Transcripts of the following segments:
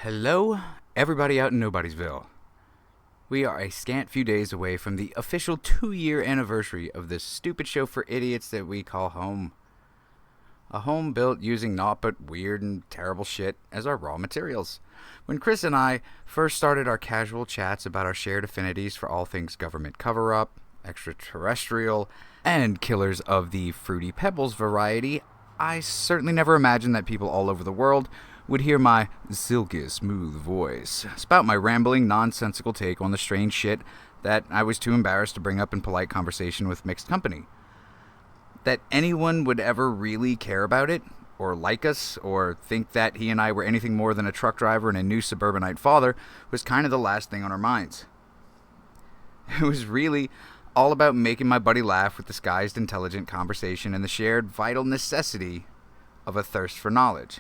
Hello, everybody out in Nobodiesville. We are a scant few days away from the official 2-year anniversary of this stupid show for idiots that we call home. A home built using naught but weird and terrible shit as our raw materials. When Chris and I first started our casual chats about our shared affinities for all things government cover-up, extraterrestrial, and killers of the Fruity Pebbles variety, I certainly never imagined that people all over the world would hear my silky smooth voice spout my rambling, nonsensical take on the strange shit that I was too embarrassed to bring up in polite conversation with mixed company. That anyone would ever really care about it, or like us, or think that he and I were anything more than a truck driver and a new suburbanite father was kind of the last thing on our minds. It was really all about making my buddy laugh with disguised intelligent conversation and the shared vital necessity of a thirst for knowledge.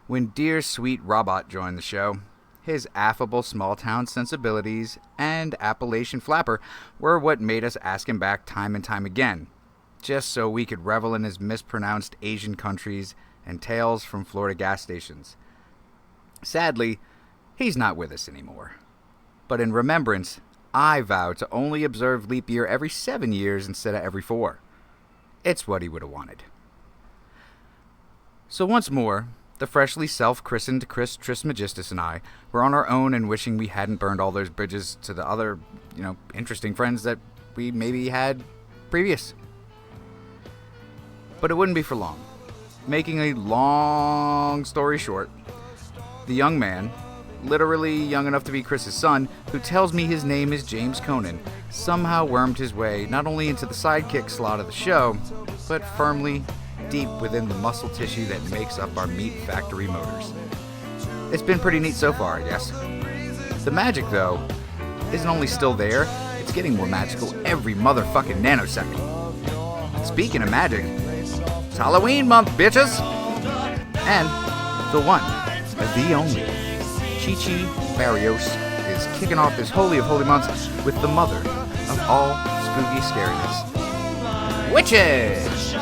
When dear sweet Robot joined the show, his affable small-town sensibilities and Appalachian flapper were what made us ask him back time and time again, just so we could revel in his mispronounced Asian countries and tales from Florida gas stations. Sadly, he's not with us anymore. But in remembrance, I vow to only observe leap year every 7 years instead of every 4. It's what he would have wanted. So once more, the freshly self-christened Chris Trismegistus and I were on our own and wishing we hadn't burned all those bridges to the other, interesting friends that we maybe had previous. But it wouldn't be for long. Making a long story short, the young man, literally young enough to be Chris's son, who tells me his name is James Conan, somehow wormed his way not only into the sidekick slot of the show, but firmly deep within the muscle tissue that makes up our meat factory motors. It's been pretty neat so far, I guess. The magic, though, isn't only still there, it's getting more magical every motherfucking nanosecond. Speaking of magic, it's Halloween month, bitches! And the one, the only, Chi-Chi Barrios is kicking off this holy of holy months with the mother of all spooky scariness. Witches!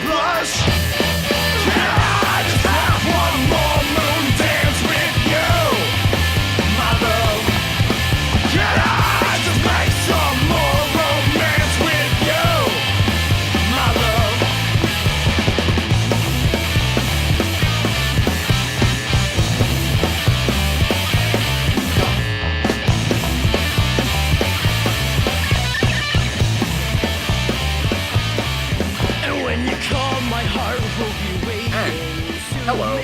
Blush. Can I just have one more moon dance with you, my love? Can I just make some more romance with you, my love? And when you call, my heart will be waiting. Hello.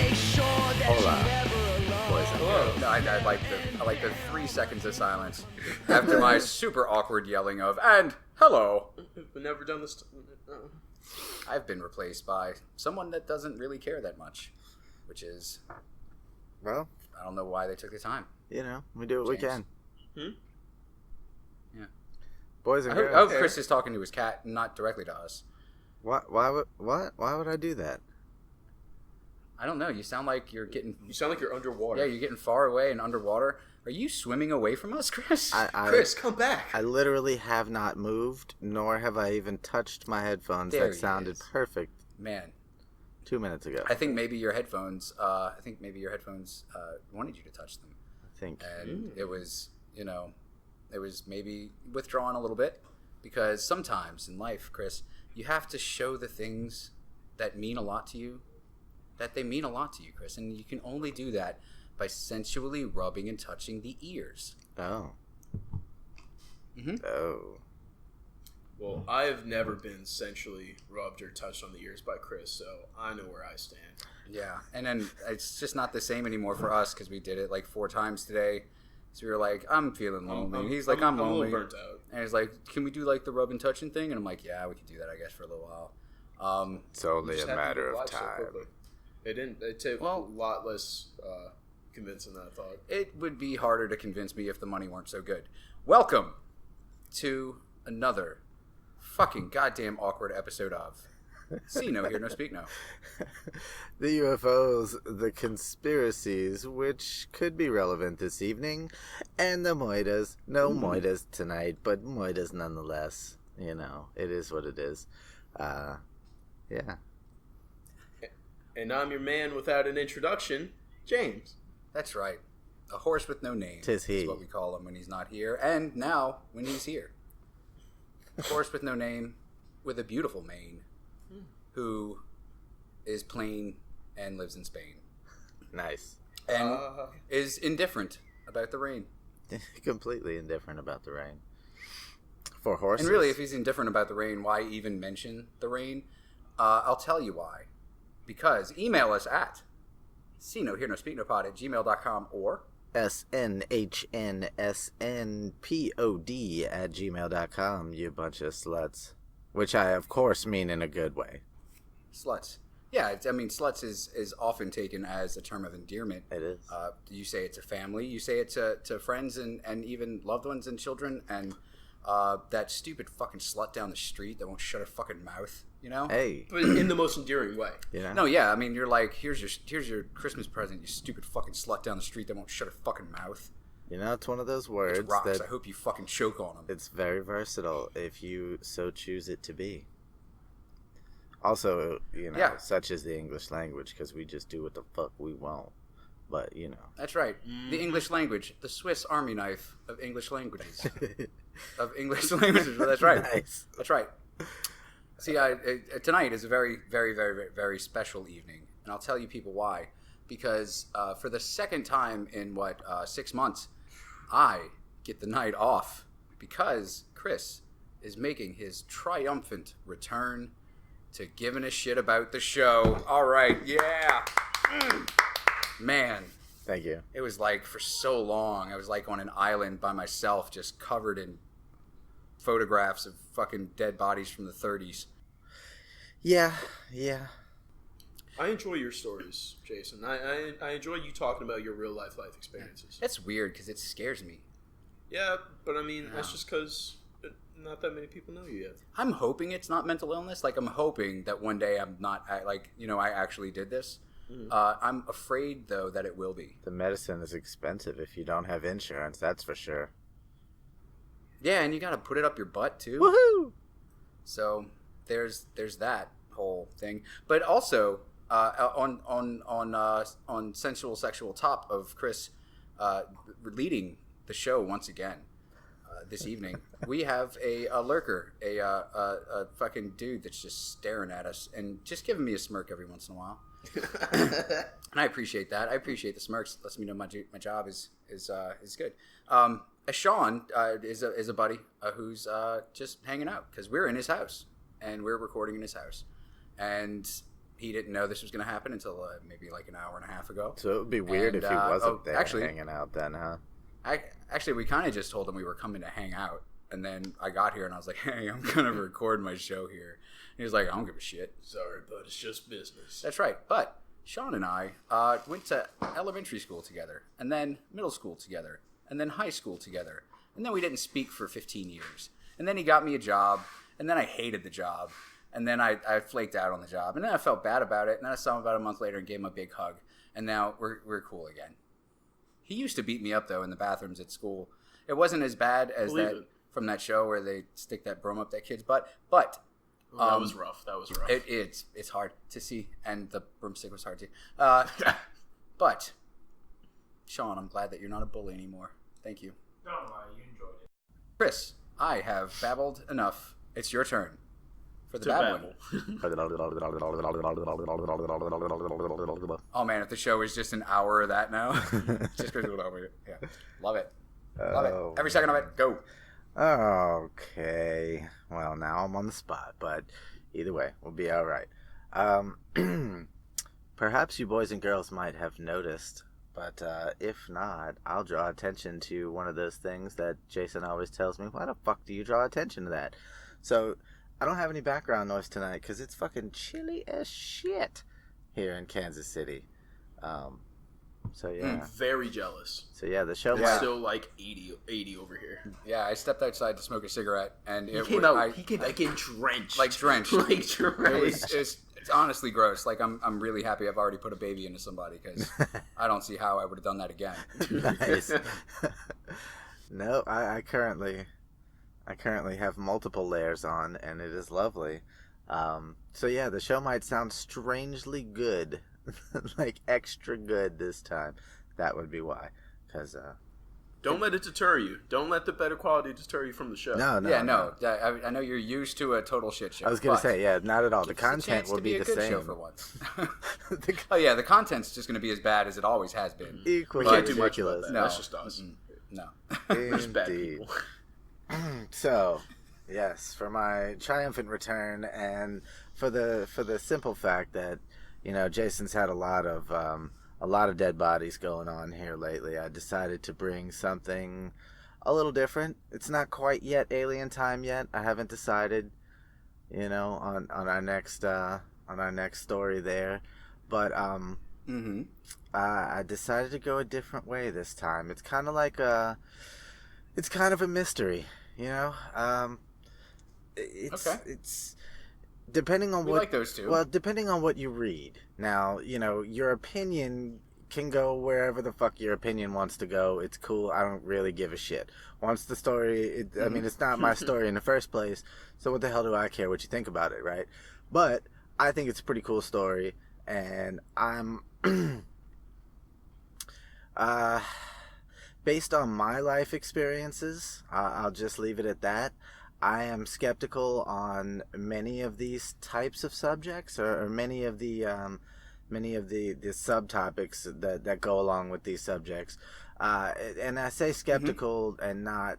Hola. Boys, Hello. No, I like the 3 seconds of silence after my super awkward yelling of, and hello. we've never done this. I've been replaced by someone that doesn't really care that much, which is, Well, I don't know why they took the time. we do what we James. can. Yeah. Boys I and hope, girls. Chris is talking to his cat, not directly to us. Why would I do that? I don't know. You sound like you're getting... You sound like you're underwater. Yeah, you're getting far away and underwater. Are you swimming away from us, Chris? Chris, come back. I literally have not moved, nor have I even touched my headphones There that he sounded is. perfect Man, 2 minutes ago. I think maybe your headphones... wanted you to touch them. I think. And it was, it was maybe withdrawn a little bit, because sometimes in life, Chris, you have to show the things that mean a lot to you, that they mean a lot to you, Chris, and you can only do that by sensually rubbing and touching the ears. Oh. Mm-hmm. Oh. Well, I have never been sensually rubbed or touched on the ears by Chris, so I know where I stand. Yeah, and then it's just not the same anymore for us, because we did it like 4 times today. So we were like, I'm feeling lonely. And he's like, I'm a lonely. little burnt out. And he's like, can we do like the rub and touching thing? And I'm like, yeah, we could do that, I guess, for a little while. It's only Just a had to matter of reply so time. quickly. It didn't. It took a lot less convincing than I thought. It would be harder to convince me if the money weren't so good. Welcome to another fucking goddamn awkward episode of See No, Hear No, Speak No. The UFOs, the conspiracies, which could be relevant this evening, and the moitas. No moitas tonight, but moitas nonetheless. It is what it is. Yeah. And I'm your man without an introduction, James. That's right. A horse with no name. 'Tis he. Is what we call him when he's not here, and now when he's here. A horse with no name, with a beautiful mane, who is plain and lives in Spain, Nice. and is indifferent about the rain. Completely indifferent about the rain. For horses. And really, if he's indifferent about the rain, why even mention the rain? I'll tell you why. Because email us at see-no-hear-no-speak-no-pod@gmail.com or snhnsnpod@gmail.com, you bunch of sluts. Which I, of course, mean in a good way. sluts. Yeah, I mean, sluts is often taken as a term of endearment. It is. You say it to family, you say it to friends and even loved ones and children, and that stupid fucking slut down the street that won't shut her fucking mouth, you know? Hey. But in the most endearing way. You know? No, yeah, I mean, you're like, here's your Christmas present, you stupid fucking slut down the street that won't shut her fucking mouth. You know, it's one of those It's words rocks. that I hope you fucking choke on them. it's very versatile if you so choose it to be. Also, you know, Yeah. such is the English language, because we just do what the fuck we want. But, you know. That's right. The English language, the Swiss Army knife of English languages. Of English languages. That's right. Nice. That's right. See, tonight is a very, very, very, very, very special evening, and I'll tell you people why. Because for the second time in 6 months, I get the night off because Chris is making his triumphant return to giving a shit about the show. All right, yeah. Man, Thank you. it was like for so long, I was like on an island by myself, just covered in photographs of fucking dead bodies from the 30s. Yeah. I enjoy your stories, Jason. I enjoy you talking about your real life experiences. That's weird because it scares me. Yeah, but I mean, that's just because not that many people know you yet. I'm hoping it's not mental illness. Like, I'm hoping that one day I'm not, I actually did this. I'm afraid, though, that it will be. The medicine is expensive if you don't have insurance, that's for sure. Yeah, and you gotta put it up your butt, too. Woohoo! So, there's that whole thing. But also, on sensual sexual top of Chris leading the show once again this evening, we have a lurker, a fucking dude that's just staring at us and just giving me a smirk every once in a while. And I appreciate that. I appreciate the smirks. Lets me know my job is good. Sean is a buddy who's just hanging out because we're in his house and we're recording in his house, and he didn't know this was going to happen until maybe like an hour and a half ago. So it would be weird if he wasn't there actually, hanging out then, huh? Actually, we kind of just told him we were coming to hang out, and then I got here and I was like, "Hey, I'm gonna record my show here." And he was like, "I don't give a shit." Sorry, but it's just business. That's right. But Sean and I went to elementary school together, and then middle school together, and then high school together, and then we didn't speak for 15 years. And then he got me a job, and then I hated the job, and then I flaked out on the job, and then I felt bad about it, and then I saw him about a month later and gave him a big hug, and now we're cool again. He used to beat me up, though, in the bathrooms at school. It wasn't as bad as from that show where they stick that broom up that kid's butt, but that was rough. it's hard to see, and the broomstick was hard too. But Sean, I'm glad that you're not a bully anymore. Thank you. Don't worry, you enjoyed it. Chris, I have babbled enough. It's your turn for the babbling. Oh man, if the show is just an hour of that now, just because yeah, love it, love it. Every second of it, go. Okay. Well, now I'm on the spot, but either way, we'll be all right. Perhaps you boys and girls might have noticed, but if not, I'll draw attention to one of those things that Jason always tells me, why the fuck do you draw attention to that? So, I don't have any background noise tonight because it's fucking chilly as shit here in Kansas City. So, yeah. Very jealous. So, yeah, the show It's might... still like 80 over here. Yeah, I stepped outside to smoke a cigarette, and He came back in drenched. Like drenched. Like drenched. It's honestly gross. Like, I'm really happy I've already put a baby into somebody, because I don't see how I would have done that again. Nice. No, I currently have multiple layers on, and it is lovely. So yeah, the show might sound strangely good like extra good this time, that would be why. Because Don't let it deter you. Don't let the better quality deter you from the show. no, I know you're used to a total shit show. I was gonna but say, yeah, not at all. The gives us a content chance will to be a the good same. show for once. The Oh yeah, the content's just going to be as bad as it always has been. equally We can't do much ridiculous. about that. No. That's just us. No. We're just bad Indeed. people. So, yes, for my triumphant return, and for the simple fact that, you know, Jason's had a lot of dead bodies going on here lately, I decided to bring something a little different. It's not quite yet alien time yet. I haven't decided, you know, on our next story there, but I decided to go a different way this time. It's kind of like it's kind of a mystery, you know. It's depending on We what like those two. Well, depending on what you read. Now, you know, your opinion can go wherever the fuck your opinion wants to go. It's cool. I don't really give a shit. Once the story, I mean, it's not my story in the first place, so what the hell do I care what you think about it, right? But I think it's a pretty cool story, and I'm based on my life experiences, I'll just leave it at that. I am skeptical on many of these types of subjects, or many of the subtopics that go along with these subjects. And I say skeptical and not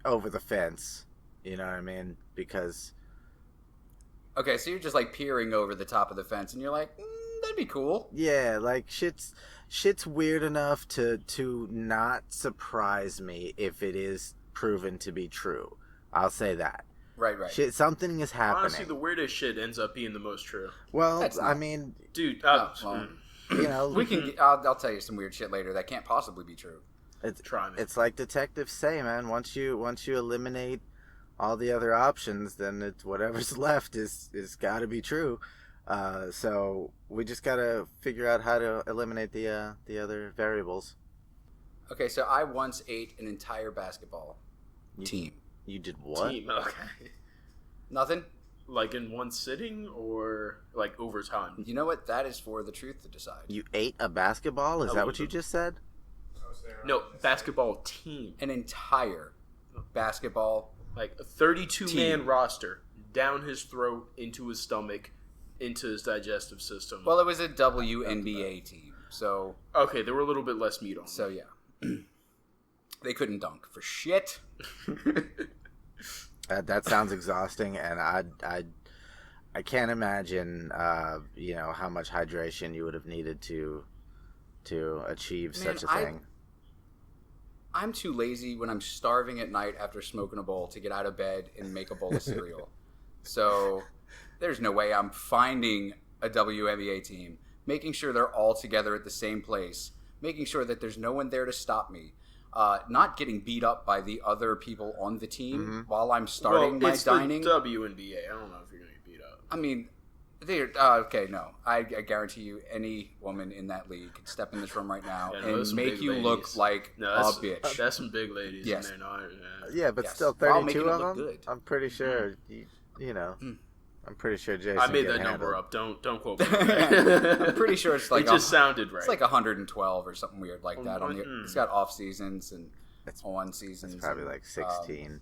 over the fence. You know what I mean? Because Okay, so you're just like peering over the top of the fence, and you're like, that'd be cool. yeah, like shit's weird enough to not surprise me if it is proven to be true. I'll say that. Right. Shit, something is happening. Honestly, the weirdest shit ends up being the most true. Well, That's I not- mean, Dude, well, you know, we can. I'll tell you some weird shit later that can't possibly be true. try me. it's like detectives say, man. Once you eliminate all the other options, then it's whatever's left is got to be true. So we just got to figure out how to eliminate the other variables. Okay, so I once ate an entire basketball team. You did what? Team, okay. Nothing? Like in one sitting or like over time? You know what? That is for the truth to decide. You ate a basketball? Is I that love what you them. just said? No, basketball team. An entire basketball. Like a 32-man Team. roster down his throat, into his stomach, into his digestive system. Well, it was a WNBA team, so Okay, there were a little bit less meat on. so yeah, they couldn't dunk for shit. That sounds exhausting, and I can't imagine, you know, how much hydration you would have needed to achieve Man, such a thing. I'm too lazy when I'm starving at night after smoking a bowl to get out of bed and make a bowl of cereal. So there's no way I'm finding a WNBA team, making sure they're all together at the same place, making sure that there's no one there to stop me, not getting beat up by the other people on the team while I'm starting my it's dining. the WNBA. I don't know if you're gonna get beat up. I mean, okay, no. I guarantee you any woman in that league could step in this room right now Yeah, no, and those some make big you ladies. look like No, a that's, bitch. That's some big ladies Yes. in there. No, Yeah, but Yes. still, While making 32 it of look them. good. I'm pretty sure. You know, I'm pretty sure Jason. I made can that number handle- up. Don't quote me. I'm pretty sure it's like it just sounded right. It's like 112 or something weird like that. On the, Mm. it's got off seasons and It's- on seasons. It's probably and, like 16.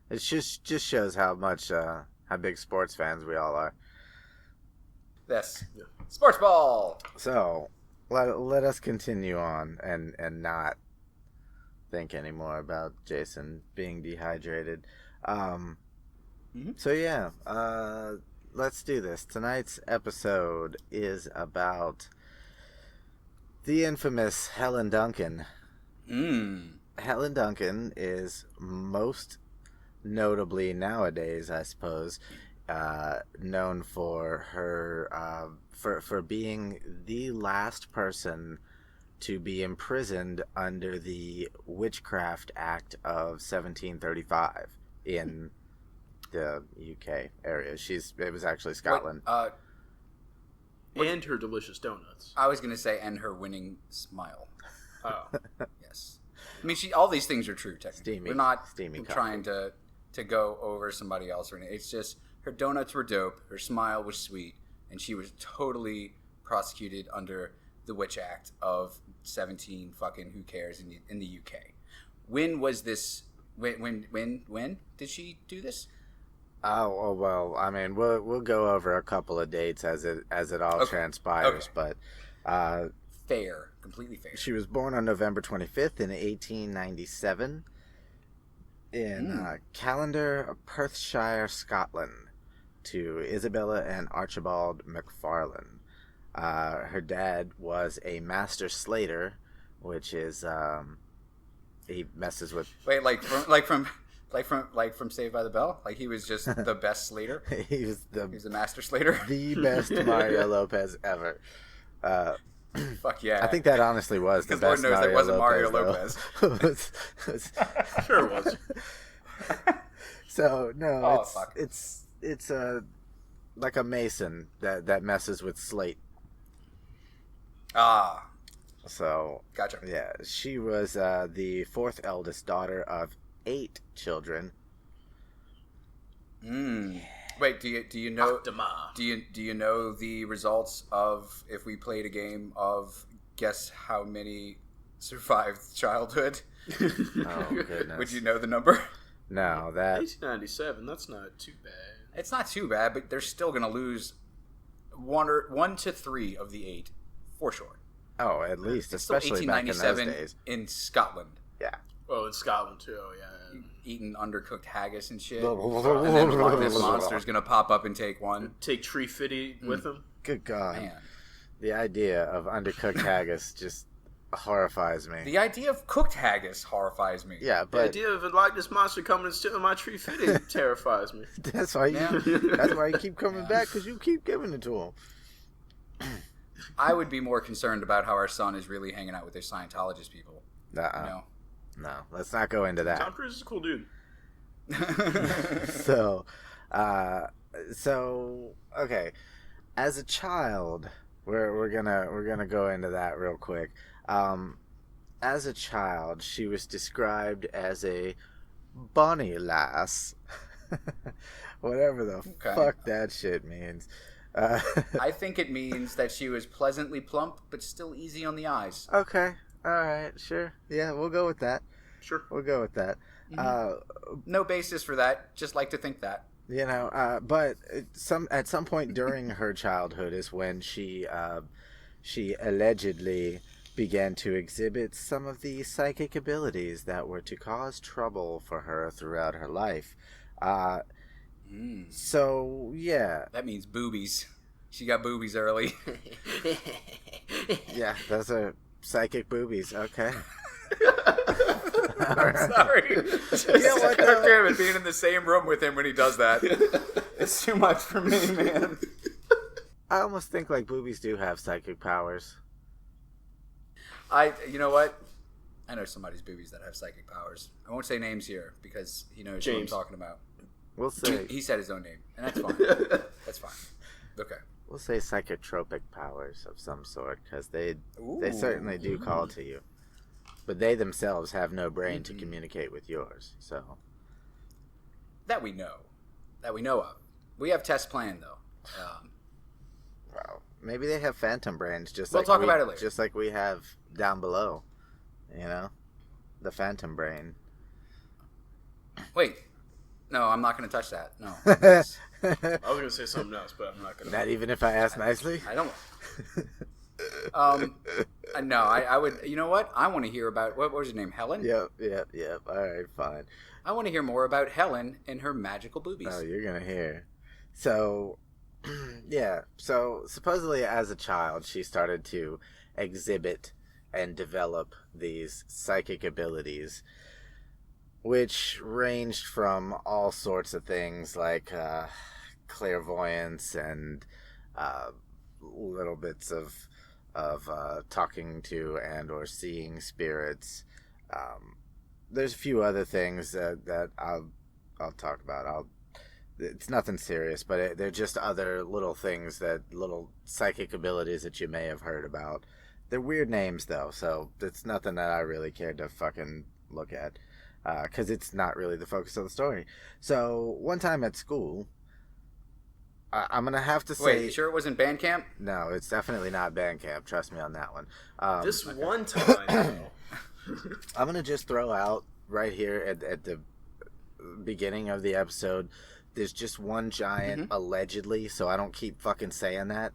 It just shows how much how big sports fans we all are. This Yeah. sports ball. So let us continue on and not think anymore about Jason being dehydrated. So yeah, let's do this. Tonight's episode is about the infamous Helen Duncan. Helen Duncan is most notably nowadays, I suppose, known for her for being the last person to be imprisoned under the Witchcraft Act of 1735 in the UK area. It was actually Scotland. and her delicious donuts. I was gonna say, and her winning smile. Oh, Yes, I mean, all these things are true. Technically, Steamy- we're not steamy trying to go over somebody else or anything. It's just her donuts were dope, her smile was sweet, and she was totally prosecuted under the Witch Act of 17 fucking who cares in the UK. When was this? When did she do this? Oh well, I mean, we'll go over a couple of dates as it all transpires, but fair, completely fair. She was born on November 25th in 1897 in Callander, Perthshire, Scotland, to Isabella and Archibald McFarlane. Her dad was a master slater, which is he messes with. Wait, like from Saved by the Bell? Like he was just the best slater? He was the master slater? The best Mario Lopez ever. Fuck yeah. I think that honestly was the best Lord knows Mario there wasn't Lopez, Mario Lopez. Sure it was. So, no, Oh, it's like a mason that messes with slate. Ah. So, gotcha. Yeah, she was the fourth eldest daughter of 8 children. Wait, do you know do you know the results of if we played a game of guess how many survived childhood? Oh goodness. Would you know the number? No, that 1897. That's not too bad. It's not too bad, but they're still gonna lose 1 to 3 of the 8 for sure. Oh, at least, it's especially back in those 1897 days. in Scotland. Yeah. Oh, in Scotland too. Oh, yeah. Eating undercooked haggis and shit. And then the Loch Ness Monster's gonna pop up and take one. Take Tree Fitty with him. Good God. Man. The idea of undercooked haggis just horrifies me. The idea of cooked haggis horrifies me. Yeah, The but idea of a Loch Ness Monster coming and stealing my Tree Fitty terrifies me. that's why you keep coming back, because you keep giving it to him. I would be more concerned about how our son is really hanging out with their Scientologist people. No, let's not go into that. Tom Cruise is a cool dude. So okay, as a child, we're gonna go into that real quick. As a child, she was described as a bonny lass, whatever the fuck that shit means. I think it means that she was pleasantly plump, but still easy on the eyes. Okay, all right, sure, yeah, we'll go with that. Sure, we'll go with that. No basis for that. Just like to think that. You know, but at some point during her childhood is when she allegedly began to exhibit some of the psychic abilities that were to cause trouble for her throughout her life. So yeah, that means boobies. She got boobies early. Yeah, those are psychic boobies. Okay. I'm sorry. I can't bear it being in the same room with him when he does that. It's too much for me, man. I almost think like boobies do have psychic powers. You know what? I know somebody's boobies that have psychic powers. I won't say names here because he knows who I'm talking about. We'll say he said his own name, and that's fine. That's fine. Okay. We'll say psychotropic powers of some sort, because they certainly do call to you. But they themselves have no brain to communicate with yours, so... That we know. That we know of. We have tests planned, though. Well, maybe they have phantom brains, We'll talk about it later. Just like we have down below. You know? The phantom brain. Wait. No, I'm not going to touch that. No. I was going to say something else, but I'm not going to. Not even if I ask nicely? I don't... no, I would. You know what? I want to hear about what was her name? Helen. Yep. All right, fine. I want to hear more about Helen and her magical boobies. Oh, you're gonna hear. So, yeah. So supposedly, as a child, she started to exhibit and develop these psychic abilities, which ranged from all sorts of things like clairvoyance and little bits of talking to and or seeing spirits. There's a few other things that I'll talk about. It's nothing serious, but they're just other little things, little psychic abilities that you may have heard about. They're weird names though, so it's nothing that I really cared to fucking look at, because it's not really the focus of the story. So one time at school, I'm gonna have to say. Wait, you sure it wasn't Bandcamp? No, it's definitely not Bandcamp. Trust me on that one. This one time, though. I'm gonna just throw out right here at the beginning of the episode. There's just one giant allegedly, so I don't keep fucking saying that.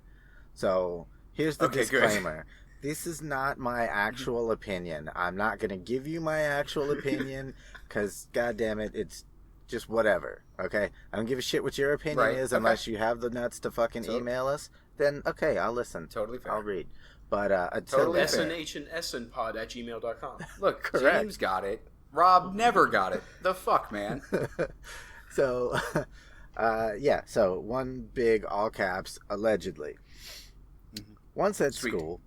So here's the disclaimer. Good. This is not my actual opinion. I'm not gonna give you my actual opinion because, goddamn it, it's just whatever. Okay, I don't give a shit what your opinion is unless you have the nuts to fucking email us. Then okay, I'll listen. Totally fair. I'll read. But totally SNHandSNpod@gmail.com. Look, correct. James got it. Rob never got it. The fuck, man. So, yeah. So one big all caps allegedly. Once at school,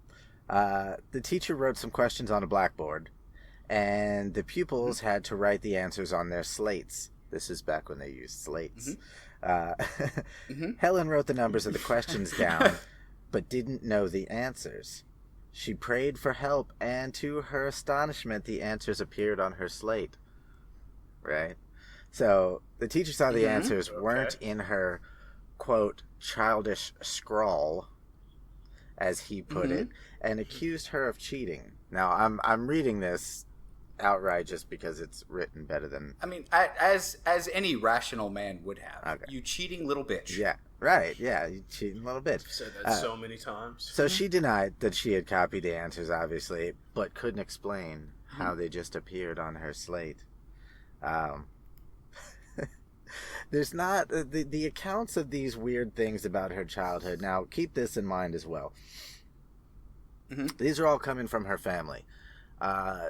the teacher wrote some questions on a blackboard, and the pupils had to write the answers on their slates. This is back when they used slates. Helen wrote the numbers of the questions down, but didn't know the answers. She prayed for help, and to her astonishment, the answers appeared on her slate. Right? So, the teacher saw the answers weren't in her, quote, childish scrawl, as he put it, and accused her of cheating. Now, I'm reading this outright just because it's written better than... I mean, as any rational man would have. Okay. You cheating little bitch. Yeah, right, yeah, you cheating little bitch. I've said that so many times. So she denied that she had copied the answers, obviously, but couldn't explain how they just appeared on her slate. There's not... The accounts of these weird things about her childhood... Now, keep this in mind as well. These are all coming from her family. I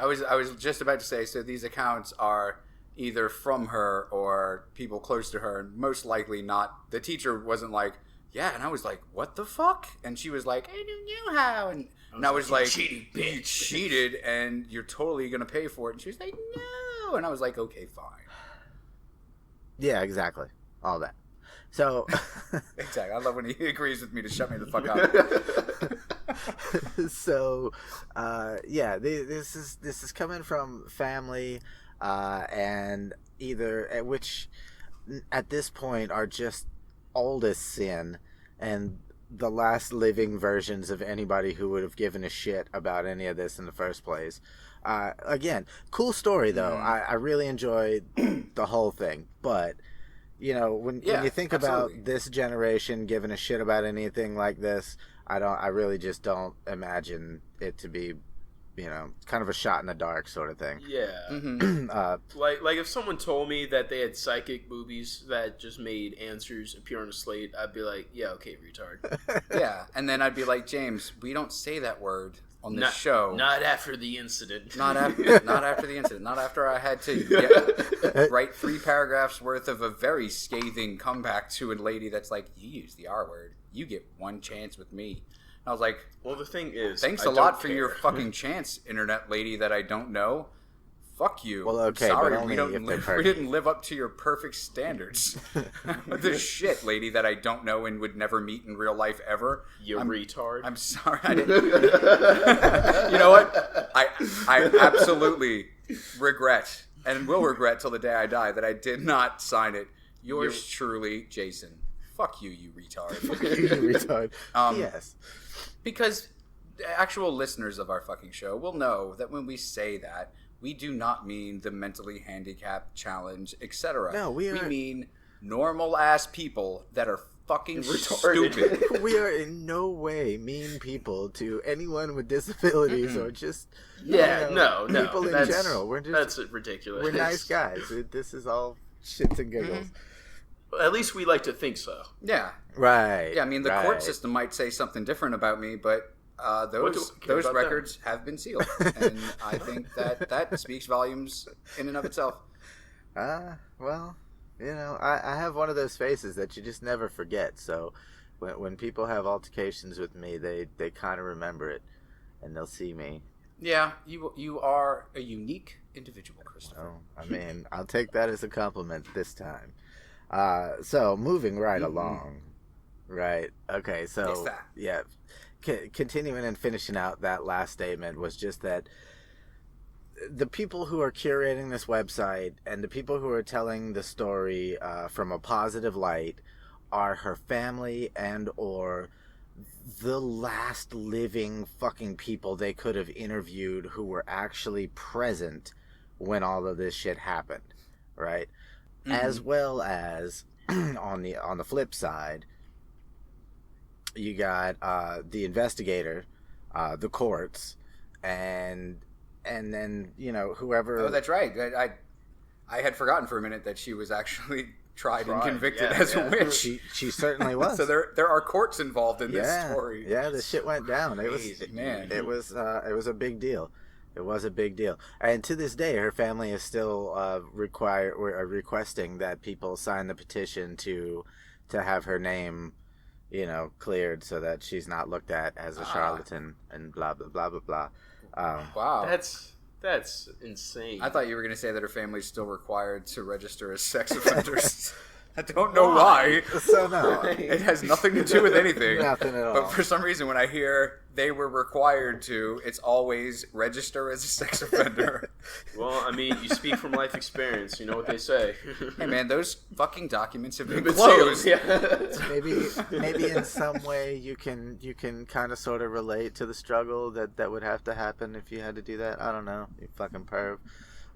was just about to say, so these accounts are either from her or people close to her, and most likely not. The teacher wasn't like, yeah, and I was like, what the fuck? And she was like, I don't know how. And I was like, cheating bitch. You cheated, and you're totally going to pay for it. And she was like, no. And I was like, okay, fine. Yeah, exactly. All that. So... Exactly. I love when he agrees with me to shut me the fuck up. So, yeah, this is coming from family, and which at this point are just old as sin, and the last living versions of anybody who would have given a shit about any of this in the first place. Again, cool story though. I really enjoyed the whole thing, but you know, when you think about this generation giving a shit about anything like this, I really just don't imagine it to be, you know, kind of a shot in the dark sort of thing. Yeah. Like if someone told me that they had psychic boobies that just made answers appear on a slate, I'd be like, yeah, okay, retard. Yeah, and then I'd be like, James, we don't say that word on this show. Not after the incident. Not after the incident. Not after I had to write 3 paragraphs worth of a very scathing comeback to a lady that's like, you use the R word. You get one chance with me. And I was like, well, the thing is, thanks a lot for your fucking chance, internet lady that I don't know. Fuck you. Well, okay, sorry, but only we didn't live up to your perfect standards. The shit, lady that I don't know and would never meet in real life ever. You retard. I'm sorry. I didn't. You know what? I absolutely regret and will regret till the day I die that I did not sign it. Yours truly, Jason. Fuck you, you retard. Fuck you, you retard. Yes. Because actual listeners of our fucking show will know that when we say that, we do not mean the mentally handicapped, challenge, etc. No, we mean normal-ass people that are fucking stupid. We are in no way mean people to anyone with disabilities or just no people in general. That's ridiculous. We're nice guys. This is all shits and giggles. At least we like to think so. Yeah. Right. Yeah, I mean, the court system might say something different about me, but those records have been sealed. And I think that speaks volumes in and of itself. Well, you know, I have one of those faces that you just never forget. So when people have altercations with me, they kind of remember it, and they'll see me. Yeah, you are a unique individual, Christopher. Oh, I mean, I'll take that as a compliment this time. So moving right along, right? Okay, so yeah, continuing and finishing out that last statement was just that the people who are curating this website and the people who are telling the story from a positive light are her family and or the last living fucking people they could have interviewed who were actually present when all of this shit happened, right? As well as on the flip side, you got the investigator, the courts, and then whoever. Oh, that's right. I had forgotten for a minute that she was actually tried and convicted as a witch. She certainly was. So there are courts involved in this story. Yeah, this shit went down. It was a big deal. It was a big deal. And to this day, her family is still requesting that people sign the petition to have her name, cleared so that she's not looked at as a charlatan and blah blah blah blah blah. Wow, that's insane. I thought you were going to say that her family's still required to register as sex offenders. I don't know why. So no, it has nothing to do with anything. Nothing at all. But for some reason, when I hear they were required to, it's always register as a sex offender. Well, I mean, you speak from life experience. You know what they say. Hey, man, those fucking documents have been closed. Yeah. Maybe in some way you can kind of sort of relate to the struggle that would have to happen if you had to do that. I don't know, you fucking perv.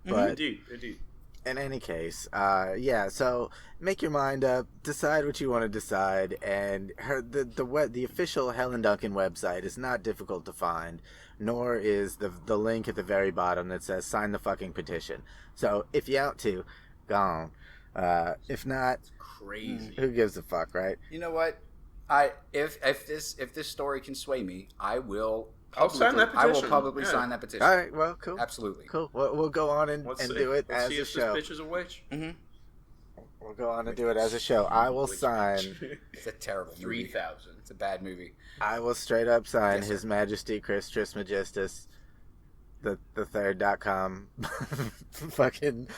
But Indeed. in any case, so make your mind up, decide what you want to decide, and the official Helen Duncan website is not difficult to find, nor is the link at the very bottom that says sign the fucking petition. So if you out to, go on. If not, crazy. Who gives a fuck, right? You know what? If this story can sway me, I'll sign that petition. I will publicly sign that petition. All right, well, cool. Absolutely. Cool. We'll go on and do it as a show. Let's see if this bitch is a witch. Mm-hmm. We'll go on and do it as a show. I will sign. It's a terrible movie. 3,000. It's a bad movie. I will straight up sign His Majesty Chris Trismegistus, the third.com fucking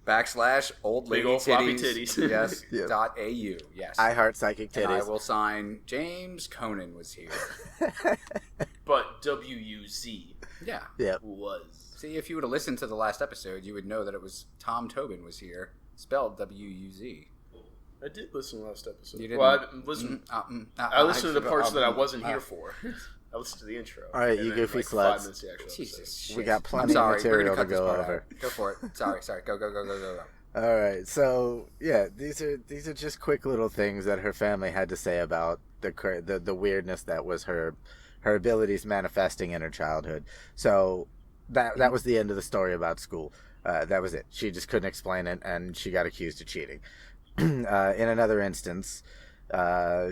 / old lady old floppy titties. titties. Yes. Yep. .au. Yes. I heart psychic titties. And I will sign James Conan was here. But WUZ Yeah. Yep. was. See, if you would have listened to the last episode, you would know that it was Tom Tobin was here, spelled WUZ. I did listen to the last episode. You didn't? Well, I listened to the parts that I wasn't here for. I listened to the intro. All right, you goofy sluts. 5 minutes of the actual Jesus shit. We got plenty of material to go over. Go for it. Sorry. Go. All right, so yeah, these are just quick little things that her family had to say about the weirdness that was her abilities manifesting in her childhood. So that was the end of the story about school. That was it. She just couldn't explain it, and she got accused of cheating. In another instance,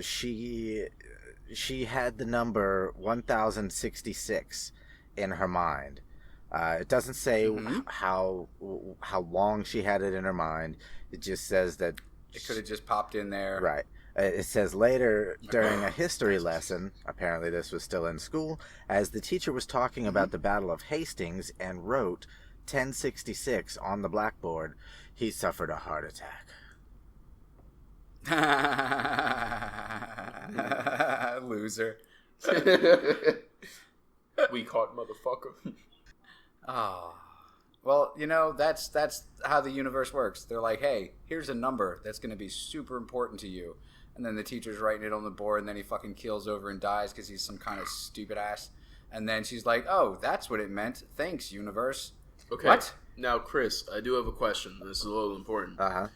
she had the number 1066 in her mind. It doesn't say how long she had it in her mind. It just says that it could have just popped in there. Right. It says later during a history lesson, apparently this was still in school, as the teacher was talking about the Battle of Hastings and wrote 1066 on the blackboard, he suffered a heart attack. Loser. Weak heart motherfucker. Oh. Well, that's how the universe works. They're like, hey, here's a number that's going to be super important to you. And then the teacher's writing it on the board, and then he fucking keels over and dies because he's some kind of stupid ass. And then she's like, oh, that's what it meant. Thanks, universe. Okay. What? Now, Chris, I do have a question. This is a little important. Uh-huh.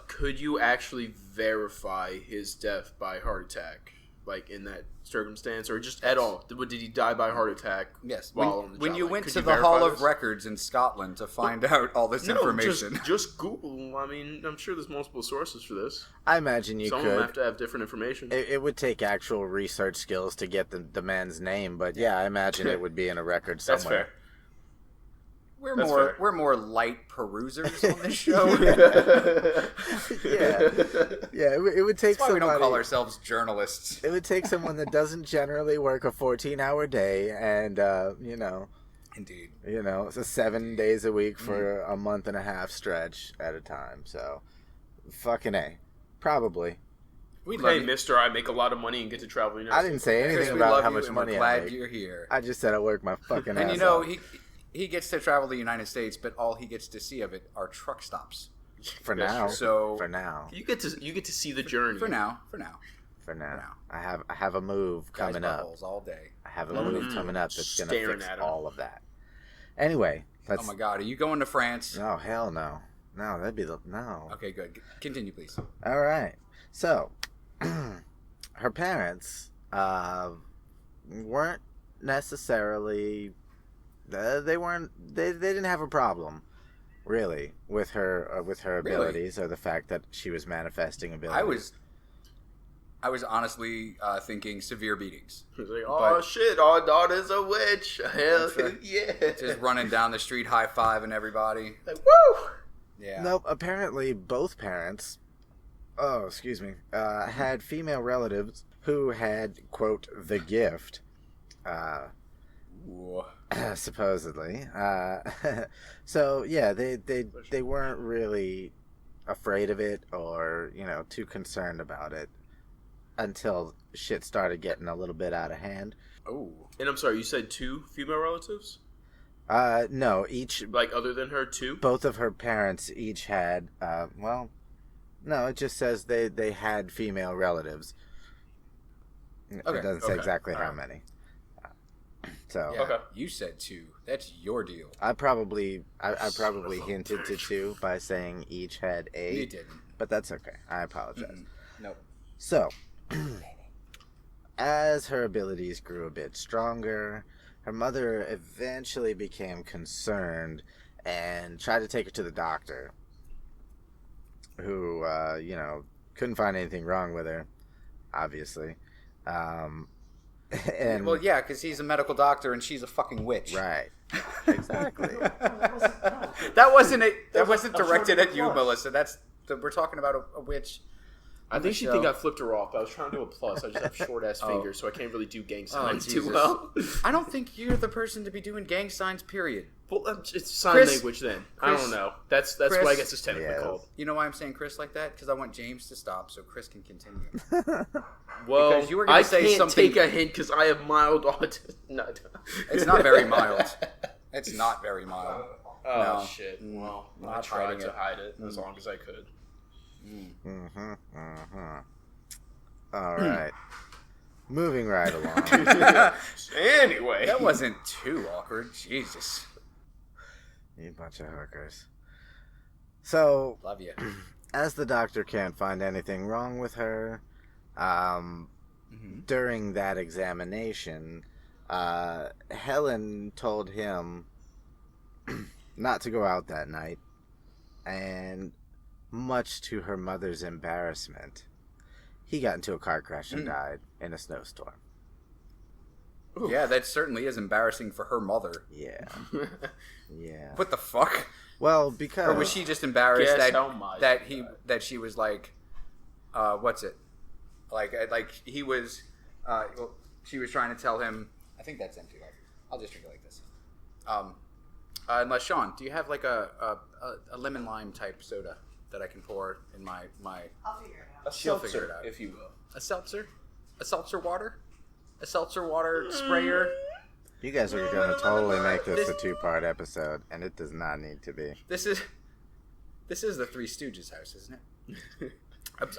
Could you actually verify his death by heart attack, like in that circumstance, or just at all? Did he die by heart attack? Yes. While on the when job? you Like, went could to you the Hall verify of this? Records in Scotland to find out all this information. Just Google. I mean, I'm sure there's multiple sources for this. I imagine you Some could. of them have to have different information. It would take actual research skills to get the man's name, but yeah, I imagine it would be in a record somewhere. That's fair. We're more light perusers on this show. Yeah. It would take That's why we don't call somebody. ourselves journalists. It would take someone that doesn't generally work a 14-hour day, and Indeed. it's 7 days a week for a month and a half stretch at a time. So, fucking A, probably. We Hey, love you. mister, I make a lot of money and get to travel. I didn't say Chris, anything we about love how you, much and money we're I glad make. you're here. I just said I work my fucking ass And off. he gets to travel the United States, but all he gets to see of it are truck stops. For That's now. true. So For now. You get to see the journey. for now. I have a move Guys' coming up. buttholes all day. I have a move coming up that's gonna Staring fix at 'em. all of that. Anyway, Oh my God, are you going to France? Oh hell no. No, that'd be no. Okay, good. Continue, please. All right. So, her parents weren't necessarily. They didn't have a problem, really, with her abilities or the fact that she was manifesting abilities. I was honestly thinking severe beatings. He's like, oh shit, our daughter's a witch. Hell right. yeah. Just running down the street, high-fiving everybody. Like, woo! Yeah. Nope. Apparently, both parents, had female relatives who had, quote, the gift, Ooh. supposedly. So yeah, they weren't really afraid of it or too concerned about it until shit started getting a little bit out of hand. Oh. And I'm sorry, you said 2 female relatives? No, each. Like, other than her, 2? Both of her parents each had, no, it just says they had female relatives. Okay, It doesn't say exactly how many. So Yeah, Okay. you said 2. That's your deal. I probably hinted to 2 by saying each had a. You didn't. But that's okay. I apologize. Nope. So, as her abilities grew a bit stronger, her mother eventually became concerned and tried to take her to the doctor, who, couldn't find anything wrong with her, obviously. And Well, yeah, because he's a medical doctor and she's a fucking witch. right, exactly. That wasn't directed at you, Melissa. We're talking about a witch. I think she think I flipped her off. I was trying to do a plus. I just have short ass fingers, so I can't really do gang signs too Jesus. well. I don't think you're the person to be doing gang signs, period. Well, it's sign Chris- language then. I Chris- don't know. That's what I guess it's technically Yeah. called. You know why I'm saying Chris like that? Because I want James to stop so Chris can continue. Well, Because you were gonna I say can't something- take a hint because I have mild autism. No. It's not very mild. It's not very mild. Oh No. shit! Well, I Not tried hiding to it. hide it as long as I could. All right. Moving right along. Anyway, That wasn't too awkward. Jesus. You bunch of hookers. So, Love you. as the doctor can't find anything wrong with her, during that examination, Helen told him not to go out that night, and much to her mother's embarrassment, he got into a car crash and died in a snowstorm. Yeah, that certainly is embarrassing for her mother. Yeah. Yeah. What the fuck? Well, because... Or was she just embarrassed Guess how much that she was like, what's it? Like he was, well, she was trying to tell him. I think that's empty. I'll just drink it like this. Unless Sean, do you have like a lemon lime type soda that I can pour in my? I'll figure it out. a She'll figure seltzer, it out. if you will. A seltzer water, a seltzer water sprayer. You guys are going to totally make this a 2-part episode, and it does not need to be. This is the Three Stooges house, isn't it?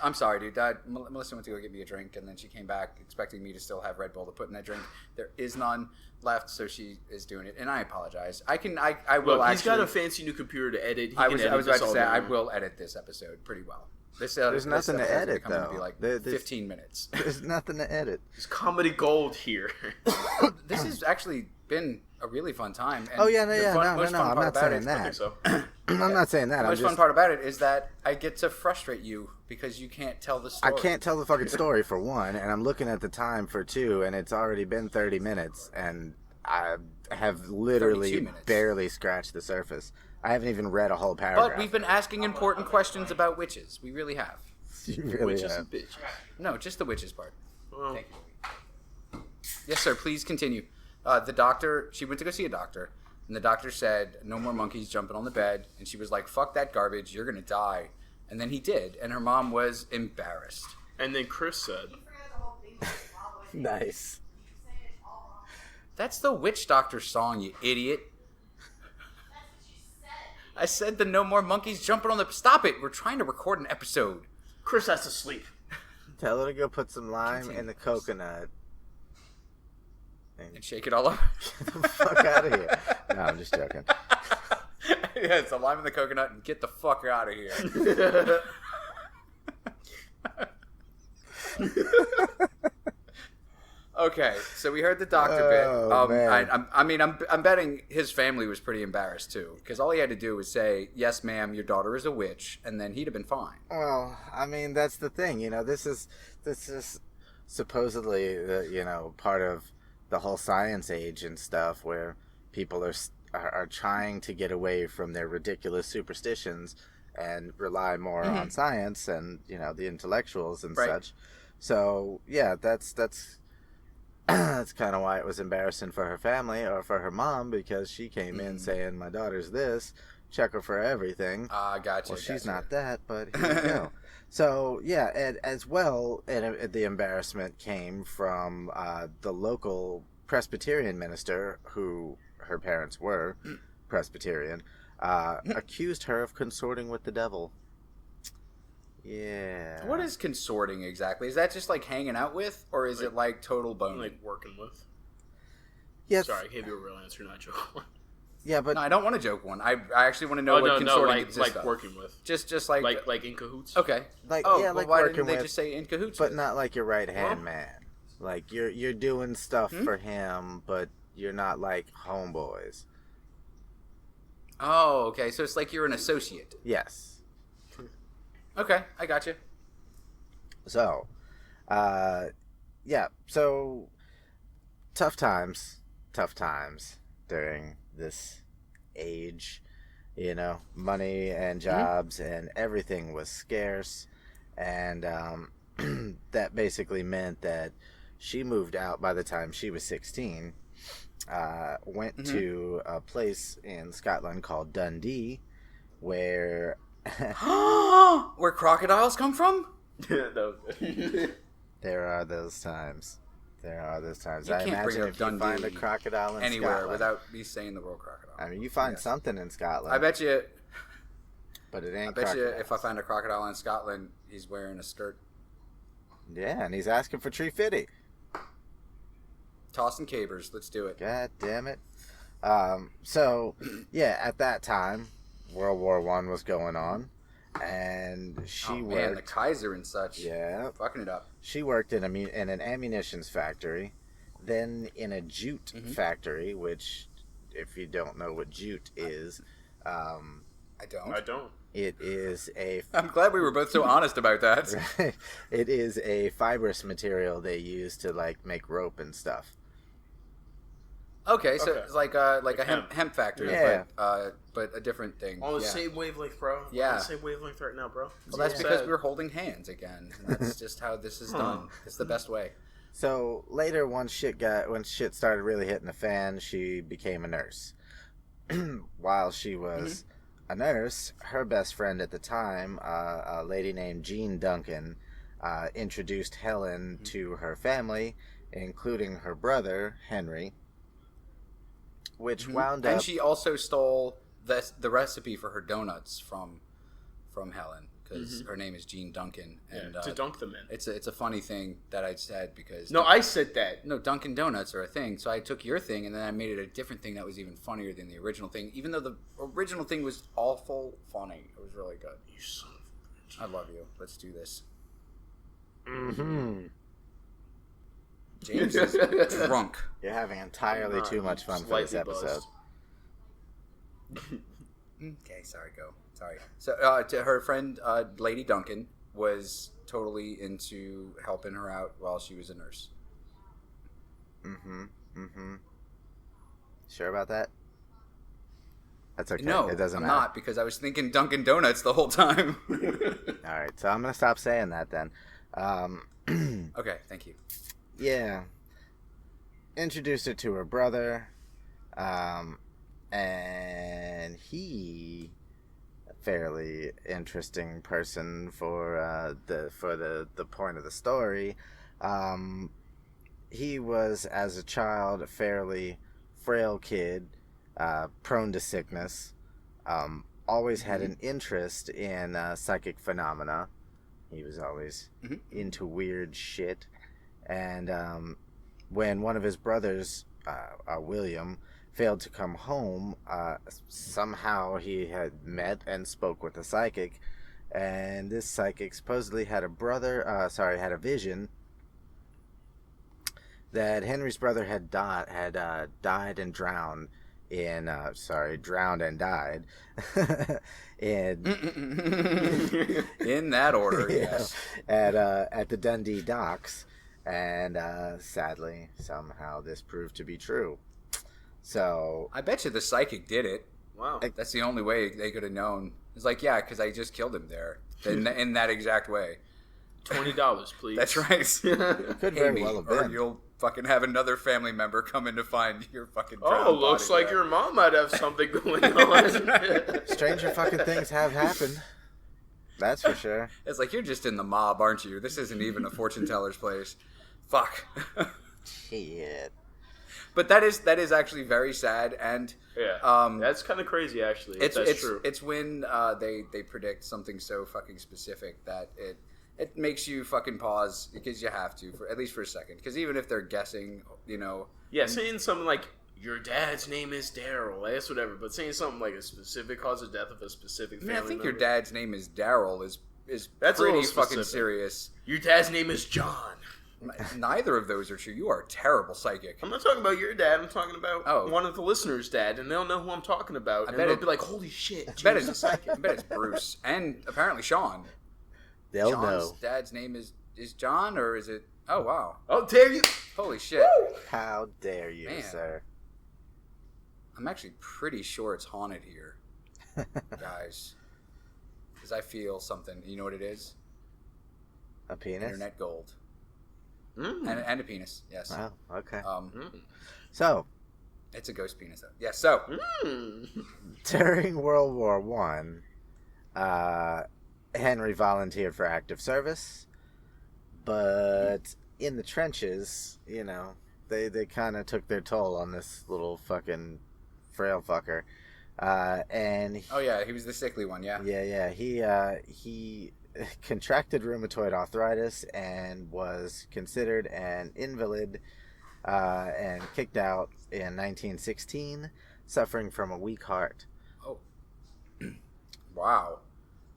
I'm sorry, dude. Melissa went to go get me a drink, and then she came back expecting me to still have Red Bull to put in that drink. There is none left, so she is doing it, and I apologize. I will. Look, he's actually, got a fancy new computer to edit. I was about to say I will edit this episode pretty well. There's nothing to edit, going to though. be like There's- 15 minutes. There's nothing to edit. He's comedy gold here. This has actually been a really fun time. And Oh, yeah, the no, most no, fun I'm part not about saying it- that. I think so. I'm not saying that. The I'm most fun just... part about it is that I get to frustrate you because you can't tell the I story. can't tell the fucking story, for one, and I'm looking at the time for 2, and it's already been 30 minutes, and I have 32 literally minutes. barely scratched the surface. I haven't even read a whole paragraph. But we've been asking important questions about witches. We really have. You really Witches have. and bitches. No, just the witches part. Well, Thank you. Yes, sir. Please continue. The doctor, she went to go see a doctor, and the doctor said, no more monkeys jumping on the bed. And she was like, fuck that garbage. You're going to die. And then he did. And her mom was embarrassed. and then Chris said, You forgot the whole thing was all the way Nice. You saying it all wrong. That's the witch doctor song, you idiot. That's what you said. I said the no more monkeys jumping on the... Stop it! We're trying to record an episode. Chris has to sleep. Tell her to go put some lime in the coconut. And shake it all up. Get the fuck out of here. No, I'm just joking. Yeah, it's a lime in the coconut and get the fuck out of here. Okay, so we heard the doctor bit. Man. I'm betting his family was pretty embarrassed too, because all he had to do was say, "Yes, ma'am, your daughter is a witch," and then he'd have been fine. Well, I mean, that's the thing. You know, this is supposedly part of the whole science age and stuff, where people are trying to get away from their ridiculous superstitions and rely more on science and the intellectuals and such. So yeah, that's that's kind of why it was embarrassing for her family or for her mom, because she came in saying, "My daughter's this, check her for everything." Gotcha. Well, she's not that, but here you go. So yeah, and as well, the embarrassment came from the local Presbyterian minister, who her parents were Presbyterian, accused her of consorting with the devil. Yeah. What is consorting exactly? Is that just like hanging out with, or is it like total boning? Like working with. Yes. Sorry, I gave you a real answer, not a joke one. Yeah, but No, I don't want a joke one. I actually want to know what consorting consists of. working with. Just like Like in cahoots. Okay. like Oh, yeah, well, like why working didn't they with, just say in cahoots? but with? not like your right hand man. Like you're doing stuff for him, but you're not like homeboys. Oh, okay. So it's like you're an associate. Yes. Okay, I got you. So, yeah. So tough times during this age. Money and jobs and everything was scarce, and that basically meant that she moved out by the time she was 16. Went to a place in Scotland called Dundee, where Where crocodiles come from? That was good. there are those times. I can't imagine bring up if you find a Dundee crocodile in anywhere Scotland, without me saying the word crocodile. I mean, you find something in Scotland. I bet you. but it ain't. I bet you crocodiles. if I find a crocodile in Scotland, he's wearing a skirt. Yeah, and he's asking for $3.50. Tossing cabers. Let's do it. God damn it. So, yeah, at that time, World War I was going on, and she worked... man, the Kaiser and such. Yeah. Fucking it up. She worked in an ammunitions factory, then in a jute factory, which, if you don't know what jute is... I don't. It is a... I'm glad we were both so honest about that. It is a fibrous material they use to, like, make rope and stuff. Okay, so Okay. it's like a hemp factory, Yeah. but a different thing. On the Yeah. same wavelength, bro. Yeah. On the same wavelength right now, bro. Well, that's Yeah. because we're holding hands again. And that's just how this is done. It's the best way. So later, when shit started really hitting the fan, she became a nurse. While she was a nurse, her best friend at the time, a lady named Jean Duncan, introduced Helen to her family, including her brother Henry, which wound up. And she also stole the recipe for her donuts from Helen, because her name is Jean Duncan, and to dunk them in. it's a funny thing that I said because No, I said that. no, Dunkin' Donuts are a thing, so I took your thing and then I made it a different thing that was even funnier than the original thing, even though the original thing was awful funny. It was really good. You son of a bitch. I love you. Let's do this. Mm-hmm. James is drunk. You're having entirely too much fun for this Slightly episode. buzzed. Okay, sorry, go. Sorry. So, to her friend, Lady Duncan, was totally into helping her out while she was a nurse. Sure about that? That's okay. No, it doesn't I'm matter. not, because I was thinking Dunkin' Donuts the whole time. All right, so I'm gonna stop saying that then. Okay, thank you. Yeah. Introduced her to her brother, and he, a fairly interesting person for the point of the story. He was, as a child, a fairly frail kid, prone to sickness. always had an interest in psychic phenomena. He was always into weird shit. And when one of his brothers, William, failed to come home, somehow he had met and spoke with a psychic. And this psychic supposedly had had a vision that Henry's brother had died and drowned drowned and died in that order, yes. At the Dundee docks, and sadly, somehow this proved to be true. So I bet you the psychic did it. Wow. That's the only way they could have known. It's like, yeah, because I just killed him there in that exact way. $20, please. That's right. Could very well have been. Or you'll fucking have another family member come in to find your fucking drowned Oh, looks body like there. your mom might have something going on. Stranger fucking things have happened. That's for sure. It's like, you're just in the mob, aren't you? This isn't even a fortune teller's place. Fuck. Shit. But that is actually very sad, and yeah, that's kind of crazy, actually. That's true. It's when they predict something so fucking specific that it makes you fucking pause, because you have to, for at least for a second. Because even if they're guessing, Yeah, saying something like, your dad's name is Daryl, that's whatever, but saying something like a specific cause of death of a specific family I think member. your dad's name is Daryl is That's a pretty little fucking specific. serious. Your dad's name is John. Neither of those are true. You are a terrible psychic. I'm not talking about your dad, I'm talking about Oh. one of the listeners' dad, and they'll know who I'm talking about, and bet they'll it- be like, holy shit, I bet Jesus. it's Bruce. And apparently Sean. They'll Sean's know. dad's name is John, or is it... Oh, wow. Oh, dare you! Holy shit. How dare you, Man. sir? I'm actually pretty sure it's haunted here, guys. Because I feel something. You know what it is? A penis? Internet gold. Mm. And a penis, yes. Wow, okay. Mm. So, It's a ghost penis, though. Yes, so... Mm. during World War One, Henry volunteered for active service, but in the trenches, they kind of took their toll on this little fucking frail fucker, and Oh, yeah, he was the sickly one, yeah. he contracted rheumatoid arthritis and was considered an invalid and kicked out in 1916, suffering from a weak heart. Oh. Wow.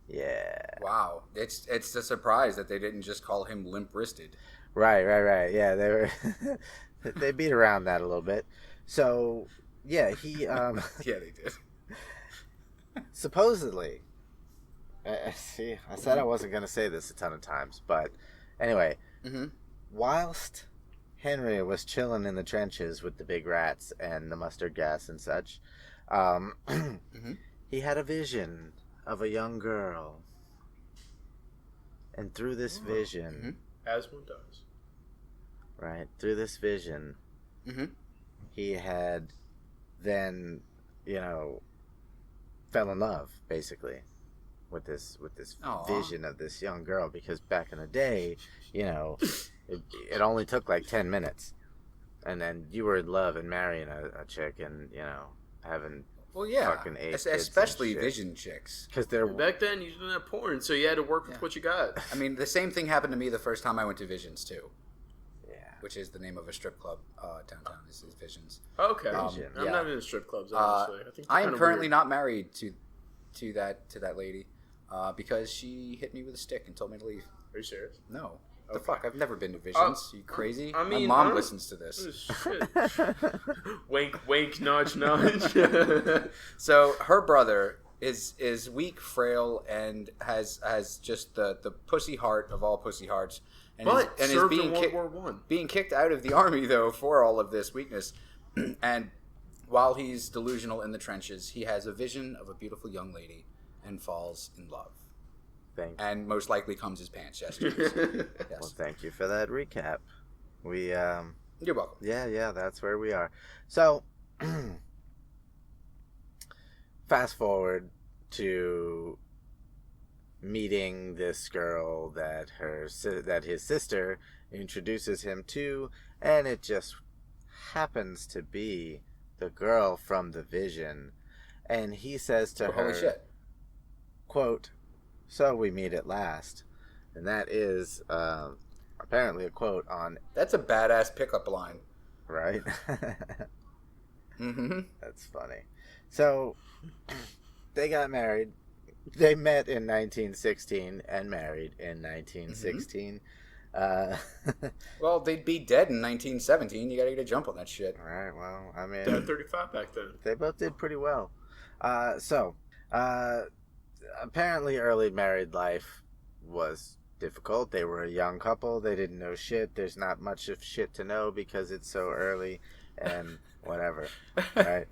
Yeah. Wow. It's a surprise that they didn't just call him limp-wristed. Right. Yeah, they were. They beat around that a little bit. So, yeah, he Yeah, they did. supposedly. See, I said I wasn't going to say this a ton of times, but anyway, Mm-hmm. whilst Henry was chilling in the trenches with the big rats and the mustard gas and such, he had a vision of a young girl, and through this vision, As one does. right, through this vision, he had then, fell in love, basically, with this Aw. vision of this young girl, because back in the day, it only took like 10 minutes, and then you were in love and marrying a chick, and having Well, yeah. fucking 8 kids and Especially shit. vision chicks. because they're Back then, you didn't have porn, so you had to work with what you got. I mean, the same thing happened to me the first time I went to Visions, too. yeah. Which is the name of a strip club downtown. This is Visions. Okay. Vision. I'm yeah. not into strip clubs, honestly. I think I they're am kinda currently weird. not married to that lady because she hit me with a stick and told me to leave. Are you serious? No. The fuck? I've never been to Visions. You crazy? I mean, My mom I- listens to this. Shit. Wink, wink, nudge, nudge. So her brother is weak, frail, and has just the pussy heart of all pussy hearts. And but is served being in World War One. being kicked out of the army though for all of this weakness. And while he's delusional in the trenches, he has a vision of a beautiful young lady and falls in love. And most likely comes his pants yesterday. Well, Yes. thank you for that recap. We You're welcome. yeah, that's where we are. So, fast forward to meeting this girl that his sister introduces him to, and it just happens to be the girl from the vision. And he says to Oh, her, holy shit. quote, "So we meet at last." And that is apparently a quote on, That's a badass pickup line. right? Mm-hmm. That's funny. So they got married. They met in 1916 and married in 1916. Well, they'd be dead in 1917. You gotta get a jump on that shit. All right, well, I They had mean, 35 back then. they both did pretty well. Apparently early married life was difficult. They were a young couple. They didn't know shit. There's not much of shit to know because it's so early and whatever, right?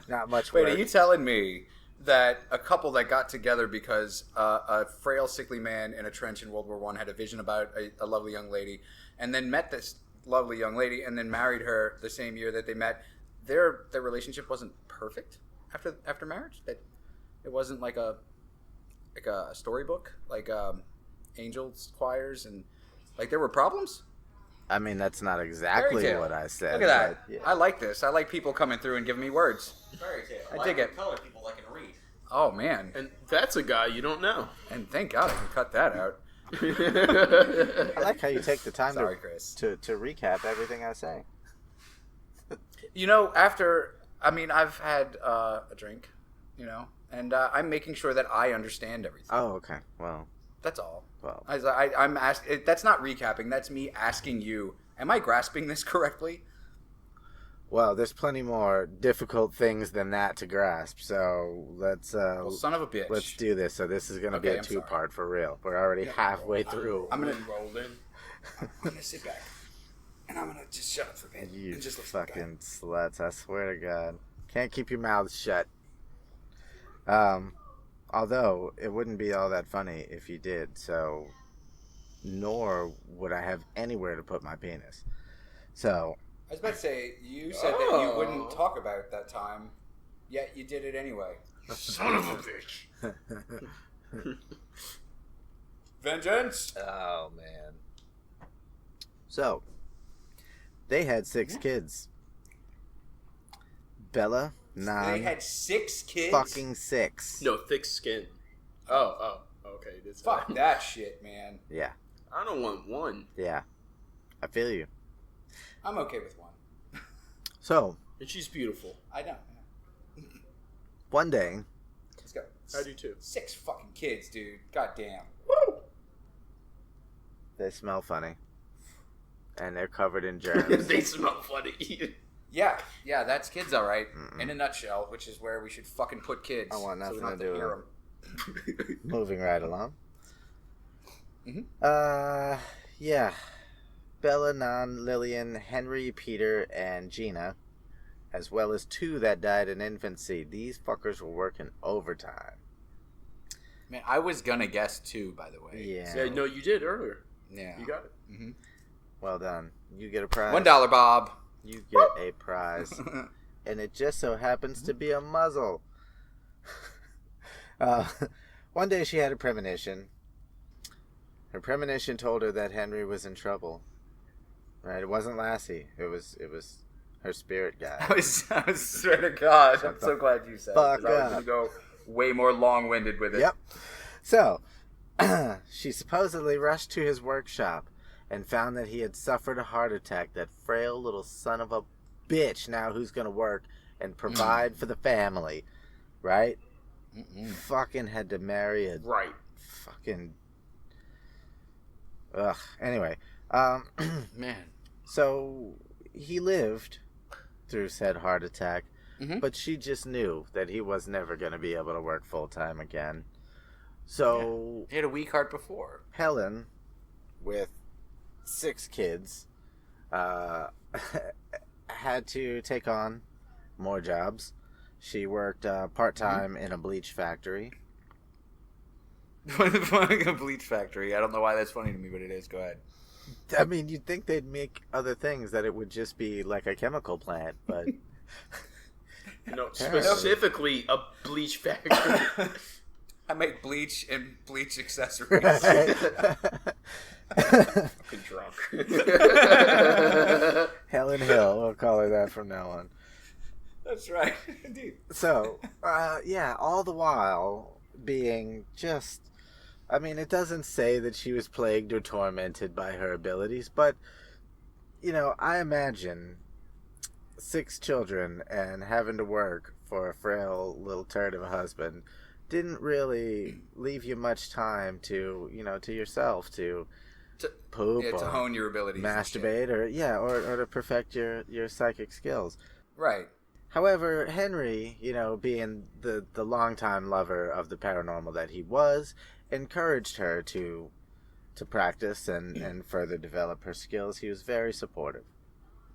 Not much Wait, work. are you telling me that a couple that got together because a frail, sickly man in a trench in World War I had a vision about a lovely young lady, and then met this lovely young lady, and then married her the same year that they met? Their relationship wasn't perfect after marriage. That it wasn't like a storybook, like angels choirs, and like there were problems. I mean, that's not exactly Fairy tale. what I said. Look at that. but, yeah. I like this. I like people coming through and giving me words. Fairy tale. I dig it. Color people that can read. Oh man, And that's a guy you don't know. and thank God I can cut that out. I like how you take the time Sorry, Chris. to recap everything I say. You know, I've had a drink, and I'm making sure that I understand everything. Oh, okay. Well, That's all. well. I'm asking. That's not recapping. That's me asking you. Am I grasping this correctly? Well, there's plenty more difficult things than that to grasp. So let's Well, son of a bitch. let's do this. So this is going to be Okay, a I'm sorry. two-part for real. We're already halfway through. I'm gonna rolled in. I'm gonna sit back, and I'm gonna just shut up for a bit. You and just listen. fucking sluts! I swear to God, can't keep your mouths shut. Although it wouldn't be all that funny if you did. So, nor would I have anywhere to put my penis. So. I was about to say, you said that you wouldn't talk about that time, yet you did it anyway. Son of a bitch. Vengeance! Oh, man. So, they had 6 kids. Bella, 9. They had 6 kids? Fucking 6. No, thick skin. Oh, okay. That's Fuck that shit, man. Yeah, I don't want one. yeah. I feel you. I'm okay with one. So, And she's beautiful. I know. one day, Let's go. I do too. 6 fucking kids, dude. God damn. Woo! they smell funny. And they're covered in germs. They smell funny. Yeah, that's kids, all right. In a nutshell, which is where we should fucking put kids. I want so we nothing don't to have do hear with 'em. Moving right along. Mhm. Yeah. Bella, Nan, Lillian, Henry, Peter, and Gina, as well as 2 that died in infancy. These fuckers were working overtime. Man, I was gonna guess 2, by the way. Yeah. Yeah, no, you did earlier. Yeah. You got it. Mm-hmm. Well done. You get a prize. $1, Bob. You get a prize. And it just so happens to be a muzzle. One day she had a premonition. Her premonition told her that Henry was in trouble. Right? It wasn't Lassie. It was her spirit guide. I swear to God, I'm so glad you said fuck it. 'Cause I was up. going to go way more long-winded with it. Yep. So, she supposedly rushed to his workshop and found that he had suffered a heart attack. That frail little son of a bitch now who's going to work and provide for the family. Right? Fucking had to marry a Right. fucking... Ugh. Anyway. Man. So, he lived through said heart attack. Mhm. But she just knew that he was never going to be able to work full-time again. So... He had a weak heart before. Helen, with 6 kids, had to take on more jobs. She worked part-time in a bleach factory. A bleach factory. I don't know why that's funny to me, but it is. Go ahead. I mean, you'd think they'd make other things, that it would just be like a chemical plant, but... No, specifically a bleach factory. I make bleach and bleach accessories. Fucking drunk. Helen Hill, we'll call her that from now on. That's right. Indeed. So, yeah, all the while, being just... I mean, it doesn't say that she was plagued or tormented by her abilities, but, I imagine 6 children and having to work for a frail little turd of a husband didn't really leave you much time to, to yourself, to poop to or hone your abilities, masturbate, or to perfect your psychic skills. Right. However, Henry, being the longtime lover of the paranormal that he was, encouraged her to practice and further develop her skills. He was very supportive.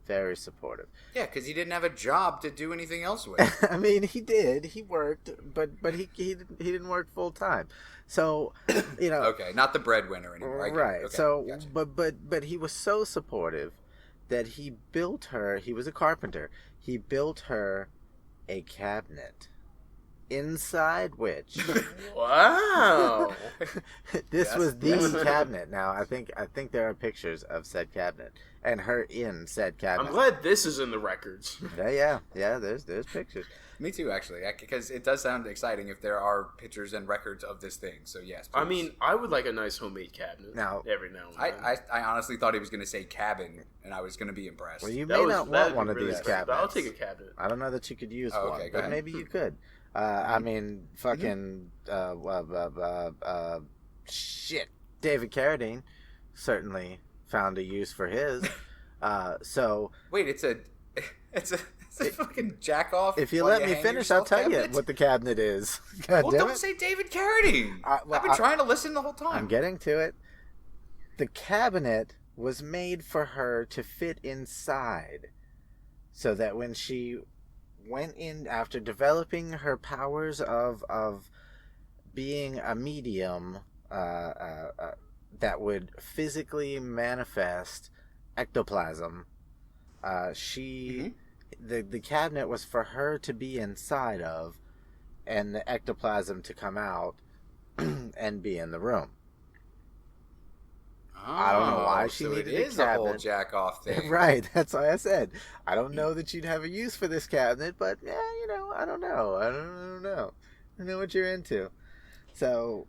Very supportive. Yeah, because he didn't have a job to do anything else with. I mean, he did. He worked, but he didn't work full time. So, Okay, not the breadwinner anymore. Right. Okay, so, gotcha. but he was so supportive that he built her. He was a carpenter. He built her a cabinet, inside which Wow. this was the cabinet. Now, I think there are pictures of said cabinet and her in said cabinet. I'm glad this is in the records. Yeah. There's pictures. Me too, actually, because it does sound exciting if there are pictures and records of this thing. So yes, please. I mean, I would like a nice homemade cabinet. Now, every now and then. I honestly thought he was going to say cabin, and I was going to be impressed. Well, you may not want one of these expensive, cabinets. I'll take a cabinet. I don't know that you could use Oh, one, okay, go but ahead. maybe you could. I mean, fucking shit. David Carradine certainly found a use for his. So Wait, it's a fucking jack off. if you while let me hang finish, I'll yourself tell you cabinet? what the cabinet is. God Well, damn don't it. say David Carradine. I've been trying to listen the whole time. I'm getting to it. The cabinet was made for her to fit inside, so that when she went in after developing her powers of being a medium that would physically manifest ectoplasm, the cabinet was for her to be inside of, and the ectoplasm to come out and be in the room. I don't know why she needed it is a a whole cabinet. jack off thing. Right, that's why I said I don't know that you'd have a use for this cabinet, but I don't know. I don't know. I know what you're into. So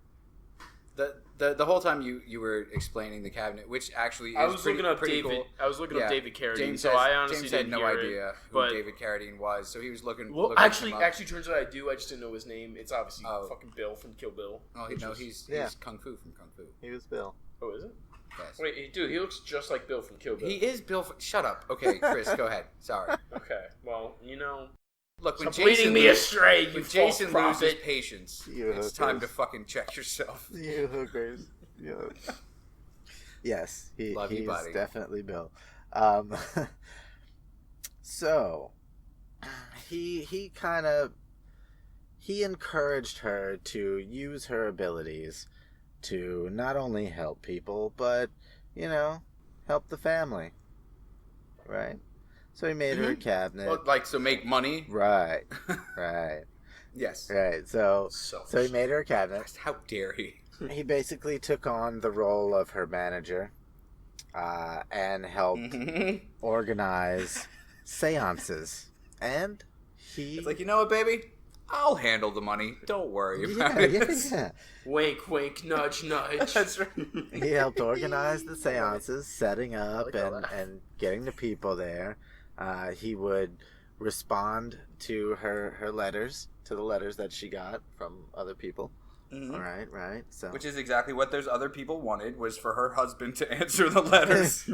The whole time you were explaining the cabinet, which actually is I was pretty, looking up pretty David. cool. I was looking up David Carradine, James so I honestly James had didn't no hear idea it, who but David Carradine was, so he was looking. Well, looking actually, him up. turns out I do. I just didn't know his name. It's obviously fucking Bill from Kill Bill. Oh, he's Kung Fu from Kung Fu. he was Bill. Oh, is it? Yes. Wait, dude, he looks just like Bill from Kill Bill. He is Bill. Shut up. Okay, Chris, go ahead. Sorry. Okay, well, Look, when stop leading me astray, you when false Jason prophet. loses patience, You it's hookers. time to fucking check yourself. You hookers. Yes, Love you, he's buddy. definitely Bill. So he encouraged her to use her abilities to not only help people, but help the family. Right? So he made her a cabinet. Well, so make money. Right. Yes. Right. So he made her a cabinet. How dare he? He basically took on the role of her manager and helped organize seances. And he... It's like, you know what, baby? I'll handle the money. Don't worry about it. Yeah. Wink, wink, nudge, nudge. That's right. He helped organize the seances, setting up like all that. and getting the people there. He would respond to her letters, to the letters that she got from other people. Mhm. All right. So, Which is exactly what those other people wanted, was for her husband to answer the letters.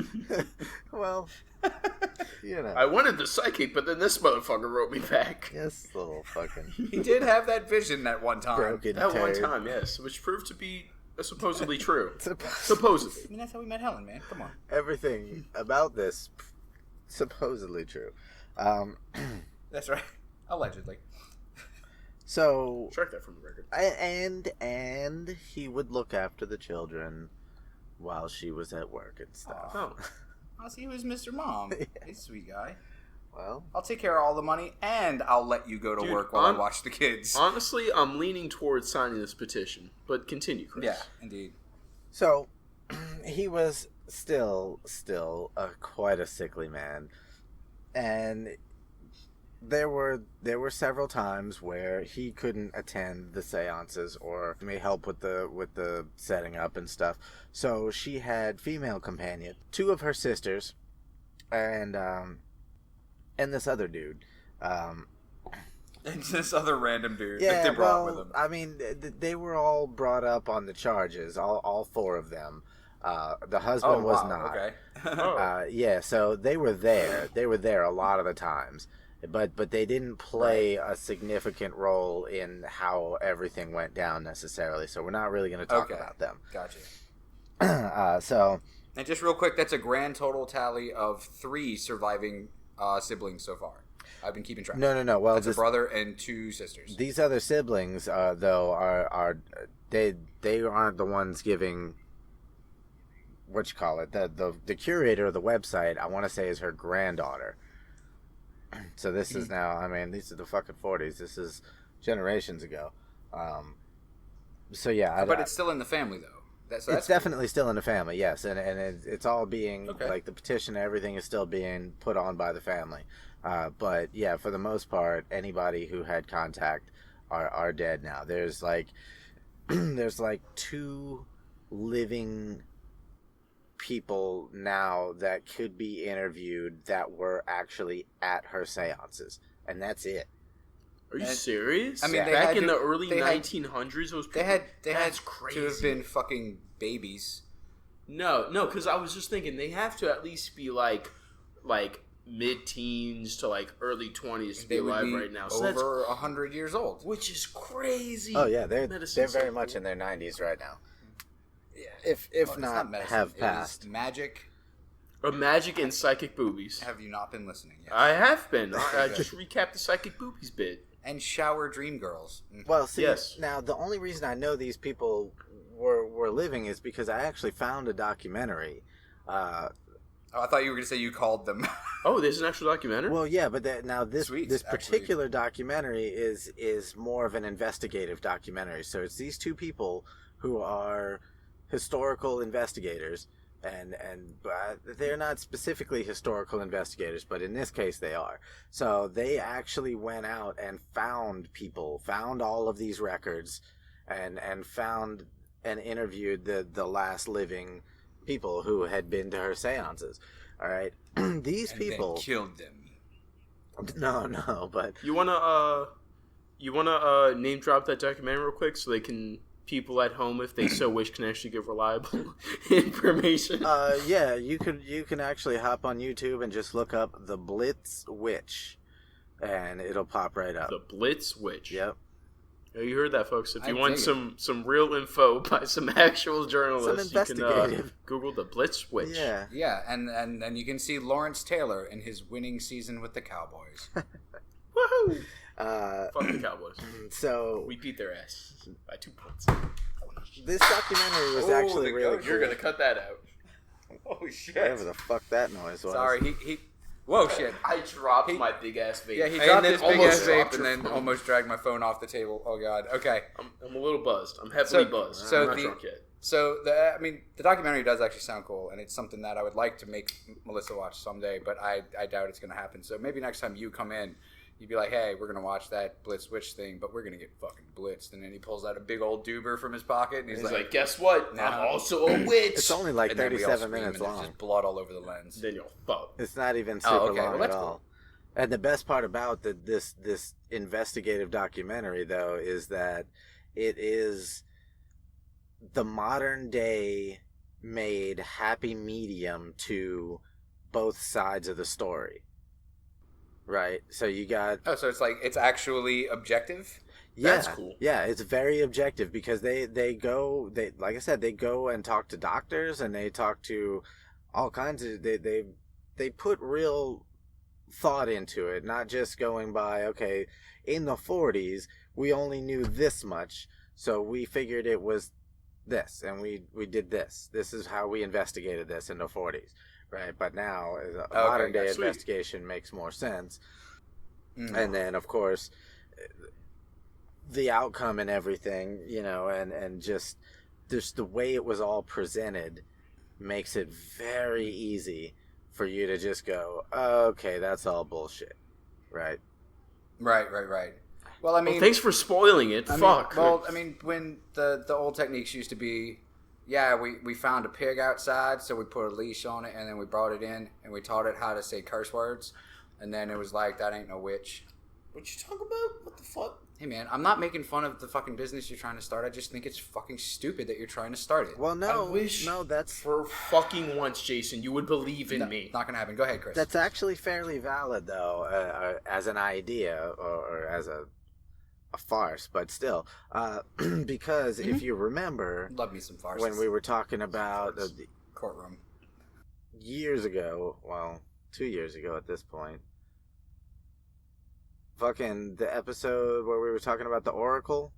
well, I wanted the psychic, but then this motherfucker wrote me back. this little fucking He did have that vision that one time. broken That one turd. time, yes, which proved to be supposedly true. Supposedly. Supposedly. I mean, that's how we met Helen, man. Come on. Everything about this supposedly true. That's right. Allegedly. So Strike that from the record. and he would look after the children while she was at work and stuff. Oh. I'll see you as Mr. Mom. He's a sweet guy. Well, I'll take care of all the money, and I'll let you go to Dude, work while I watch the kids. Honestly, I'm leaning towards signing this petition, but continue, Chris. Yeah, indeed. so he was still quite a sickly man, and there were several times where he couldn't attend the seances or may help with the setting up and stuff. So she had female companions, two of her sisters, and this other dude. And this other random dude Yeah, that they brought with them. I mean, they were all brought up on the charges, all four of them. The husband was not. Okay. Yeah, so they were there. They were there a lot of the times, but they didn't play a significant role in how everything went down necessarily. So we're not really going to talk about them. Gotcha. So, and just real quick, that's a grand total tally of 3 surviving siblings so far. I've been keeping track. No. Well, that's a brother and 2 sisters. These other siblings, though, are they aren't the ones giving. What you call it? The curator of the website, I want to say, is her granddaughter. So this is now. I mean, these are the fucking 40s. This is generations ago. So yeah, but it's still in the family though. That's definitely still in the family, yes, and it's all being like the petition, everything is still being put on by the family. But yeah, for the most part, anybody who had contact are dead now. There's like 2 living people now that could be interviewed that were actually at her seances, and that's it. Are you serious? I mean, back in the early 1900s, those people, they had crazy. to have been fucking babies. No, because I was just thinking they have to at least be like mid-teens to like early 20s to be alive right now. So over 100 years old, which is crazy. Oh yeah, they're very much in their 90s right now. Yeah, if not have passed. Magic. Magic and psychic boobies. Have you not been listening yet? I have been. I just recapped the psychic boobies bit. And shower dream girls. Well, see, now the only reason I know these people were living is because I actually found a documentary. I thought you were going to say you called them. Oh, there's an actual documentary? Well, yeah, but this particular documentary is more of an investigative documentary. So it's these 2 people who are historical investigators. And they're not specifically historical investigators, but in this case they are. So they actually went out and found all of these records, and found and interviewed the last living people who had been to her seances. All right, these people then killed them. No, but you wanna name drop that documentary real quick so they can. People at home, if they so wish, can actually get reliable information. Yeah, you can actually hop on YouTube and just look up The Blitz Witch, and it'll pop right up. The Blitz Witch. Yep. Yeah, you heard that, folks. If you want some real info by some actual journalists, you can Google The Blitz Witch. Yeah. Yeah, and you can see Lawrence Taylor in his winning season with the Cowboys. Woohoo! Fuck the Cowboys. So we beat their ass by 2 points. This documentary was actually really cool. You're gonna cut that out. Oh shit! Whatever the fuck that noise was. Sorry, he. Whoa, shit! I dropped my big ass vape. Yeah, he dropped his big ass vape and then almost dragged my phone off the table. Oh god. Okay. I'm a little buzzed. I'm heavily buzzed. So I'm not drunk yet. So the documentary does actually sound cool, and it's something that I would like to make Melissa watch someday, but I doubt it's gonna happen. So maybe next time you come in, you'd be like, hey, we're going to watch that Blitz Witch thing, but we're going to get fucking blitzed. And then he pulls out a big old doober from his pocket, and he's like, guess what? I'm also a witch. It's only like 37 minutes long. There's just blood all over the lens. Then you'll fuck. It's not even super long at all. Cool. And the best part about this investigative documentary, though, is that it is the modern day made happy medium to both sides of the story. Right, so you got... Oh, so it's actually objective? Yeah, that's cool. Yeah, it's very objective because they go like I said, they go and talk to doctors and they talk to all kinds of... They put real thought into it, not just going by, okay, in the 40s, we only knew this much, so we figured it was this, and we did this. This is how we investigated this in the 40s. Right, but now a modern day investigation makes more sense. And then, of course, the outcome and everything, and just the way it was all presented makes it very easy for you to just go, okay, that's all bullshit, right? Right. Well, I mean, well, thanks for spoiling it. Fuck. When the old techniques used to be, yeah, we found a pig outside, so we put a leash on it, and then we brought it in, and we taught it how to say curse words, and then it was like, that ain't no witch. What you talking about? What the fuck? Hey, man, I'm not making fun of the fucking business you're trying to start. I just think it's fucking stupid that you're trying to start it. Well, no, I wish that's for fucking once, Jason, you would believe in me. Not gonna happen. Go ahead, Chris. That's actually fairly valid, though, as an idea or as a farce, but still, because if you remember, love me some farces. when we were talking about the courtroom years ago, well, 2 years ago at this point, fucking the episode where we were talking about the Oracle,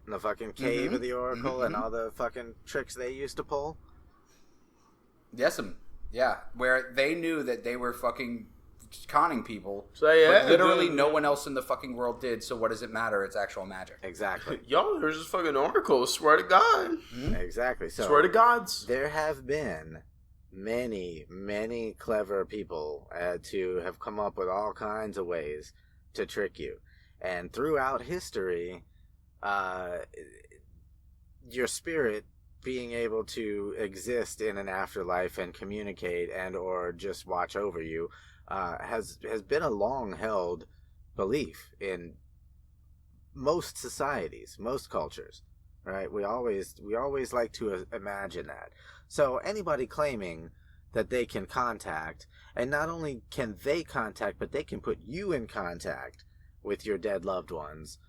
and the fucking cave of the Oracle, and all the fucking tricks they used to pull. Yes, yeah, where they knew that they were fucking conning people, so, yeah, but literally no one else in the fucking world did, so what does it matter? It's actual magic. Exactly. Yo, there's this fucking Oracle, swear to God. Exactly. So swear to gods. There have been many clever people to have come up with all kinds of ways to trick you. And throughout history, your spirit being able to exist in an afterlife and communicate and or just watch over you has been a long-held belief in most societies, most cultures, right? We always like to imagine that. So anybody claiming that they can contact, and not only can they contact, but they can put you in contact with your dead loved ones,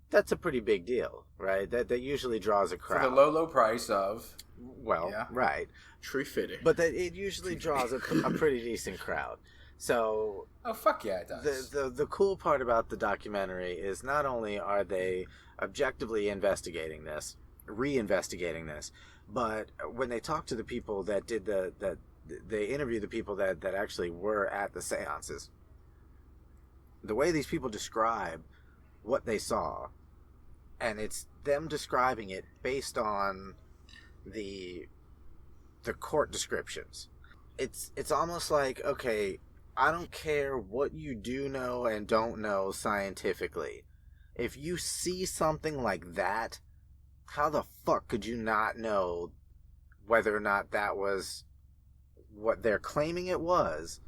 that's a pretty big deal, right? That usually draws a crowd. For the low price of... Well, yeah. Right. True fitting. But it usually draws a pretty decent crowd. So... Oh, fuck yeah, it does. The cool part about the documentary is not only are they objectively investigating this, reinvestigating this, but when they talk to the people that did they interview the people that actually were at the seances, the way these people describe what they saw, and it's them describing it based on the court descriptions. It's almost like, okay, I don't care what you do know and don't know scientifically. If you see something like that, how the fuck could you not know whether or not that was what they're claiming it was,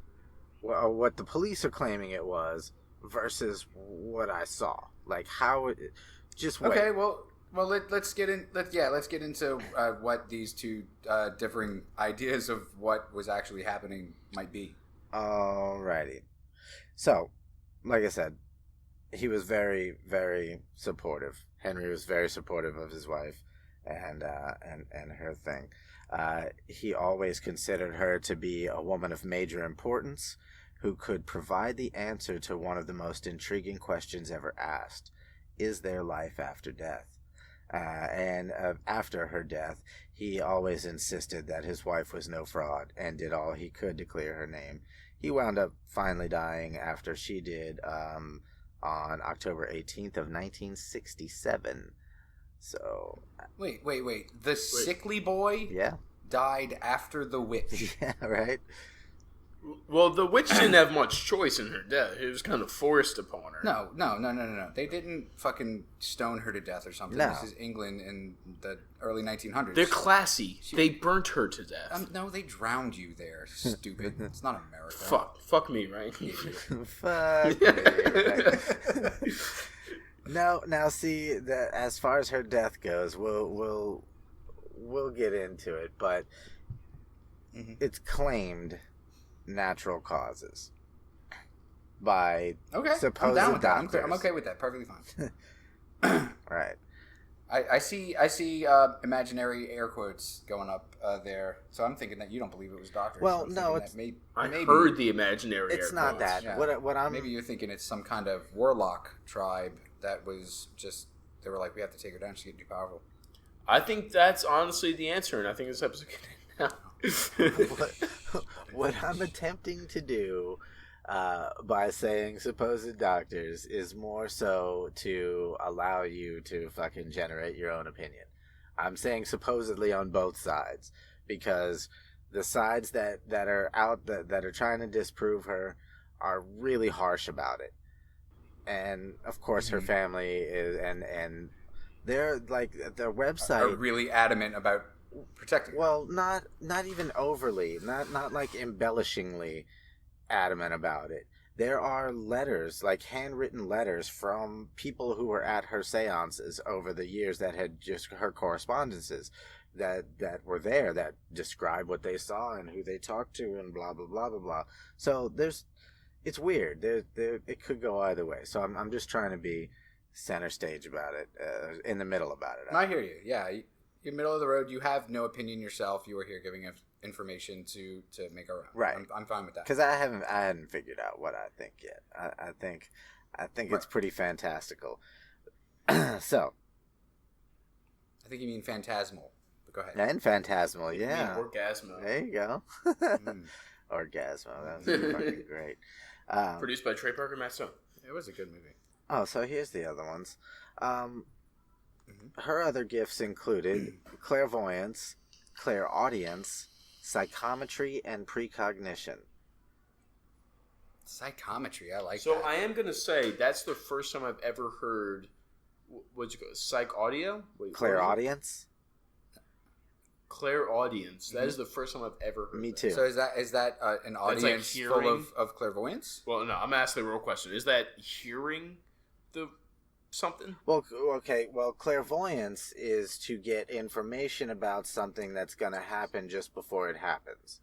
or what the police are claiming it was, versus what I saw? Like, how it... Just wait. Okay, well, let's get into what these two differing ideas of what was actually happening might be. Alrighty. So, like I said, he was very, very supportive. Henry was very supportive of his wife and her thing. He always considered her to be a woman of major importance who could provide the answer to one of the most intriguing questions ever asked. Is there life after death? And after her death, he always insisted that his wife was no fraud and did all he could to clear her name. He wound up finally dying after she did on October 18th of 1967. So... Wait. The sickly boy died after the witch. Yeah, right? Well, the witch didn't have much choice in her death. It was kind of forced upon her. No. They didn't fucking stone her to death or something. No. This is England in the early 1900s. They're classy. They burnt her to death. No, they drowned you there, stupid. It's not America. Fuck me, right? Fuck me. Right? Now, see that as far as her death goes, we'll get into it, but it's claimed natural causes by supposed I'm down with doctors. that. I'm okay with that. Perfectly fine. Right. I see imaginary air quotes going up there, so I'm thinking that you don't believe it was doctors. Well, no, it's... I heard the imaginary It's air not quotes. that. Yeah. What I'm... Maybe you're thinking it's some kind of warlock tribe that was just... They were like, we have to take her down. She's getting too powerful. I think that's honestly the answer, and I think this episode can end now. What I'm attempting to do by saying supposed doctors is more so to allow you to fucking generate your own opinion. I'm saying supposedly on both sides, because the sides that are out that are trying to disprove her are really harsh about it. and of course her Mhm. family is, and they're like their Are website. really adamant about protecting her. Well, not even overly, not like embellishingly adamant about it. There are letters, like handwritten letters from people who were at her seances over the years that had just her correspondences that were there that describe what they saw and who they talked to and blah blah blah blah blah. So it's weird. It could go either way. So I'm just trying to be center stage about it, in the middle about it. I hear you. Yeah, you're middle of the road. You have no opinion yourself. You were here giving information to make our own. Right. I'm fine with that. Because I hadn't figured out what I think yet. I think Right. it's pretty fantastical. So, I think you mean phantasmal. But go ahead. and phantasmal, yeah. Orgasmo. There you go. Mm. Orgasmo. That was fucking great. Produced by Trey Parker, Matt Stone. It was a good movie. Oh, so here's the other ones. Mhm. Her other gifts included clairvoyance, clairaudience, psychometry, and precognition. Psychometry. I like So that. I am gonna say that's the first time I've ever heard. What'd you go? Psych audio? Wait, what was it? Clairaudience? Clairaudience. That is the first time I've ever heard. Me that. too. So is that an like audience full hearing? of clairvoyance? Well, no, I'm asking the real question. Is that hearing the something? Well, okay. Well, clairvoyance is to get information about something that's going to happen just before it happens,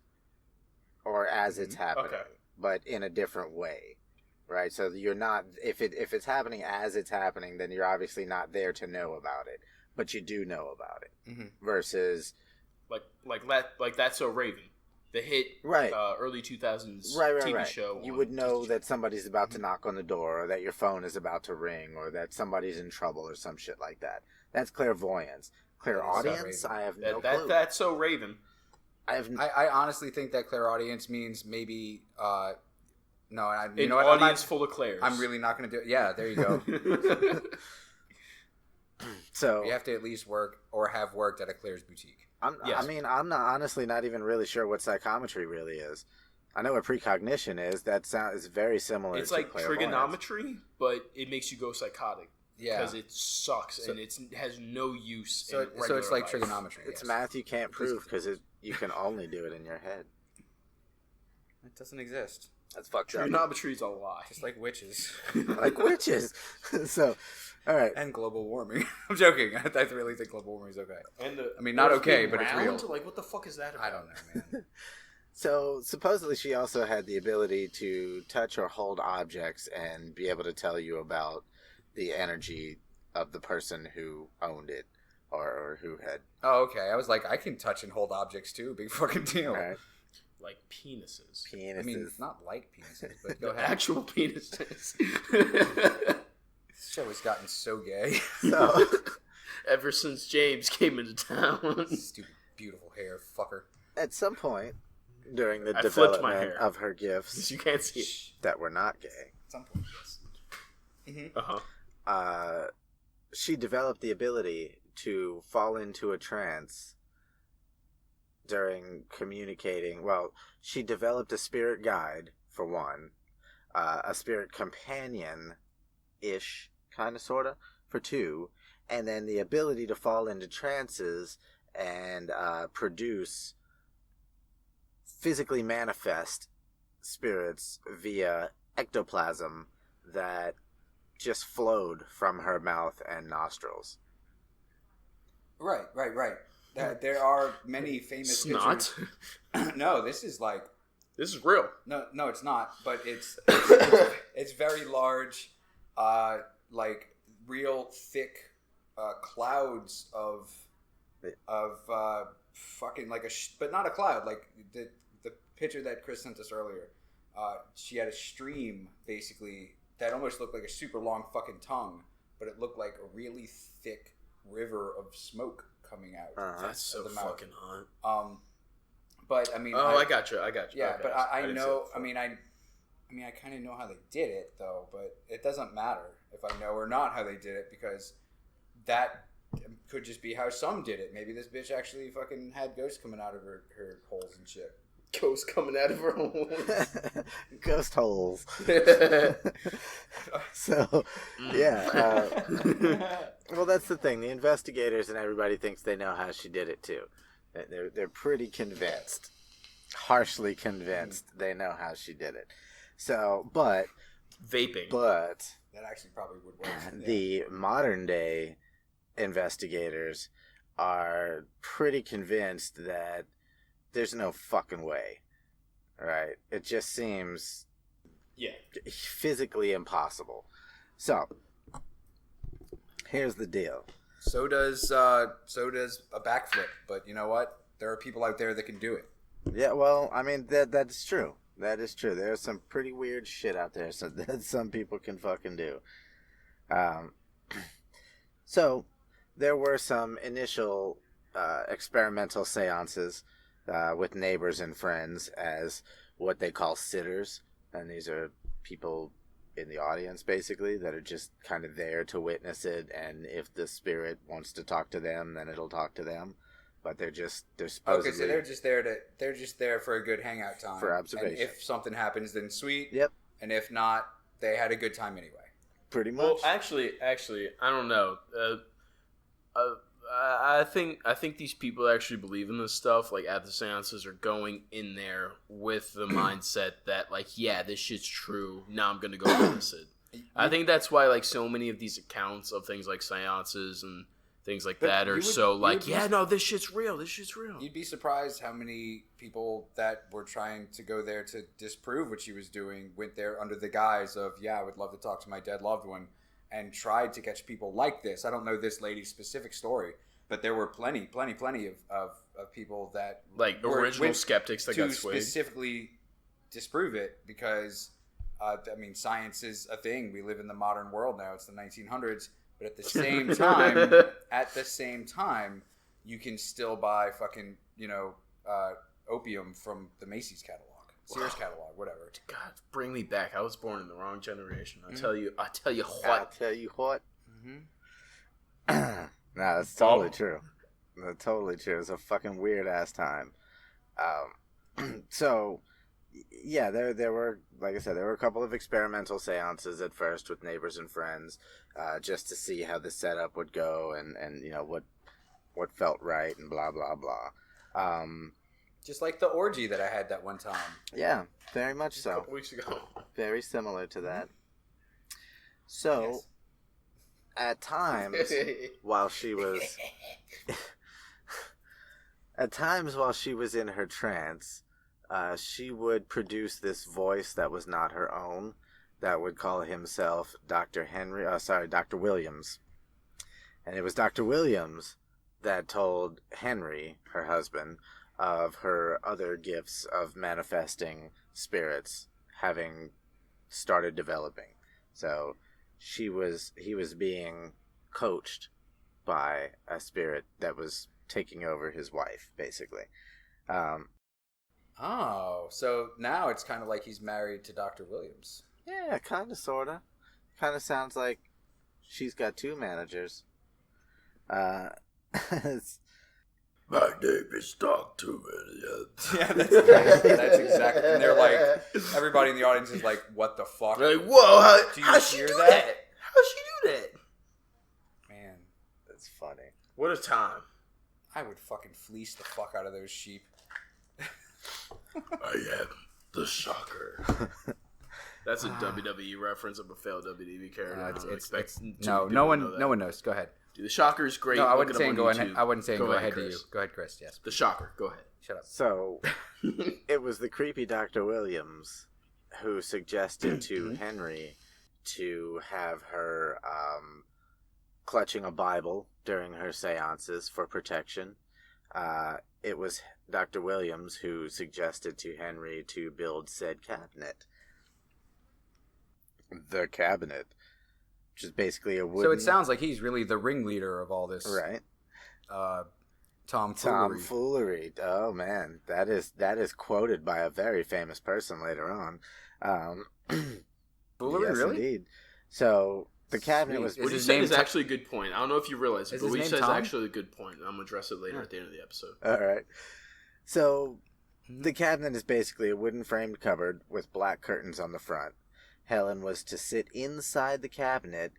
or as it's happening, Okay. but in a different way, right? So you're not if it's happening as it's happening, then you're obviously not there to know about it, but you do know about it. Mhm. Versus, Like That's So Raven, the hit right, early 2000s right, TV right. show. You on would know Disney that somebody's about to knock on the door, or that your phone is about to ring, or that somebody's in trouble, or some shit like that. That's clairvoyance. Clairaudience, Raven. I have Channel. no That clue. That's So Raven. I have I honestly think that clairaudience means maybe. No, you An know what? audience full of clairs. I'm really not going to do it. Yeah, there you go. so. You have to at least work or have worked at a Claire's boutique. Yes. I mean, I'm not honestly not even really sure what psychometry really is. I know what precognition is. That is very similar. It's to like clairvoyance. trigonometry, but it makes you go psychotic Yeah. because it sucks and it has no use. So in it's regular like life. trigonometry. It's yes. math you can't prove because you can only do it in your head. It doesn't exist. That's fucked up. Trigonometry is a lie. Just like witches. Like witches. So, all right. And global warming. I'm joking. I really think global warming is okay. And I mean, not Earth okay, being but it's round? real. Like, what the fuck is that about? I don't know, man. So supposedly she also had the ability to touch or hold objects and be able to tell you about the energy of the person who owned it or who had. Oh, okay. I was like, I can touch and hold objects too. Big fucking deal. All right. Like penises. Penises. I mean, it's not like penises, but go ahead. Actual penises. This show has gotten so gay. So, Ever since James came into town. Stupid, beautiful hair, fucker. at some point during the I flipped my development hair. of her gifts You can't see it. that were not gay, At some point, yes. Uh-huh. she developed the ability to fall into a trance during communicating. Well, she developed a spirit guide, for one, a spirit companion-ish, kind of, sort of, for two, and then the ability to fall into trances and produce physically manifest spirits via ectoplasm that just flowed from her mouth and nostrils. Right. There are many famous Snot. pictures. No, this is like This is real. no, it's not. But it's it's very large, like real thick clouds of fucking like but not a cloud. Like the picture that Chris sent us earlier. She had a stream basically that almost looked like a super long fucking tongue, but it looked like a really thick river of smoke coming out. That's so of the mouth. fucking hot. But I mean, I got you. yeah, Okay. but I didn't see know. it I mean, I kind of know how they did it though, but it doesn't matter if I know or not how they did it because that could just be how some did it. Maybe this bitch actually fucking had ghosts coming out of her holes and shit. Ghost coming out of her holes. Ghost holes. So, yeah. Well, that's the thing. The investigators and everybody thinks they know how she did it too. They're pretty convinced, harshly convinced they know how she did it. So, but Vaping. But That actually probably would work. the modern day investigators are pretty convinced that there's no fucking way. Right? It just seems physically impossible. So, here's the deal. So does a backflip, but you know what? There are people out there that can do it. Yeah, well, I mean that's true. That is true. There's some pretty weird shit out there that some people can fucking do. So there were some initial experimental seances with neighbors and friends as what they call sitters, and these are people in the audience basically that are just kind of there to witness it, and if the spirit wants to talk to them, then it'll talk to them. But they're supposedly... Okay, so they're just there for a good hangout time. For observation. And if something happens, then sweet. Yep. And if not, they had a good time anyway. Pretty much. Well, actually, I don't know. I think these people actually believe in this stuff. Like at the seances, are going in there with the mindset that, like, yeah, this shit's true. Now I'm gonna go witness it. I think that's why, like, so many of these accounts of things like seances and things like that are so like, yeah, no, this shit's real. This shit's real. You'd be surprised how many people that were trying to go there to disprove what she was doing went there under the guise of, yeah, I would love to talk to my dead loved one, and tried to catch people like this. I don't know this lady's specific story, but there were plenty of people that like original skeptics that got swayed. Specifically disprove it because, I mean, science is a thing. We live in the modern world now. It's the 1900s. But at the same time, you can still buy fucking, opium from the Macy's catalog, Sears catalog, whatever. God, bring me back. I was born in the wrong generation. I tell you what. Mm-hmm. No, that's totally true. That's totally true. It's a fucking weird ass time. So, yeah, there were, like I said, there were a couple of experimental seances at first with neighbors and friends, just to see how the setup would go and what felt right and blah blah blah. Just like the orgy that I had that one time. Yeah, very much so. A couple weeks ago. Very similar to that. So, yes. At times while she was in her trance, she would produce this voice that was not her own, that would call himself Dr. Williams. And it was Dr. Williams that told Henry, her husband, of her other gifts of manifesting spirits having started developing. So he was being coached by a spirit that was taking over his wife, basically. So now it's kind of like he's married to Dr. Williams. Yeah, kind of, sort of. Kind of sounds like she's got two managers. My name is Dr. Williams. Yeah, that's exactly. And they're like, everybody in the audience is like, what the fuck? They're like, whoa, how'd she do that? How'd she do that? Man, that's funny. What a time. I would fucking fleece the fuck out of those sheep. I am the shocker. That's a WWE reference of a failed WWE character. No one knows. Go ahead. Dude, the Shocker is great. No, I wasn't saying go ahead. I wasn't saying go ahead to you. Go ahead, Chris. Yes. The Shocker. Go ahead. Shut up. So, it was the creepy Dr. Williams who suggested to Henry to have her clutching a Bible during her seances for protection. It was Dr. Williams who suggested to Henry to build said cabinet. The cabinet. Which is basically a wooden... So it sounds like he's really the ringleader of all this. Right. Tomfoolery. Tomfoolery. Oh, man. That is quoted by a very famous person later on. Foolery, yes, really? Indeed. So, the cabinet was... What you said is actually a good point. I don't know if you realize it, but what you said is Tom? actually a good point. I'm going to address it later at the end of the episode. All right. So, the cabinet is basically a wooden framed cupboard with black curtains on the front. Helen was to sit inside the cabinet,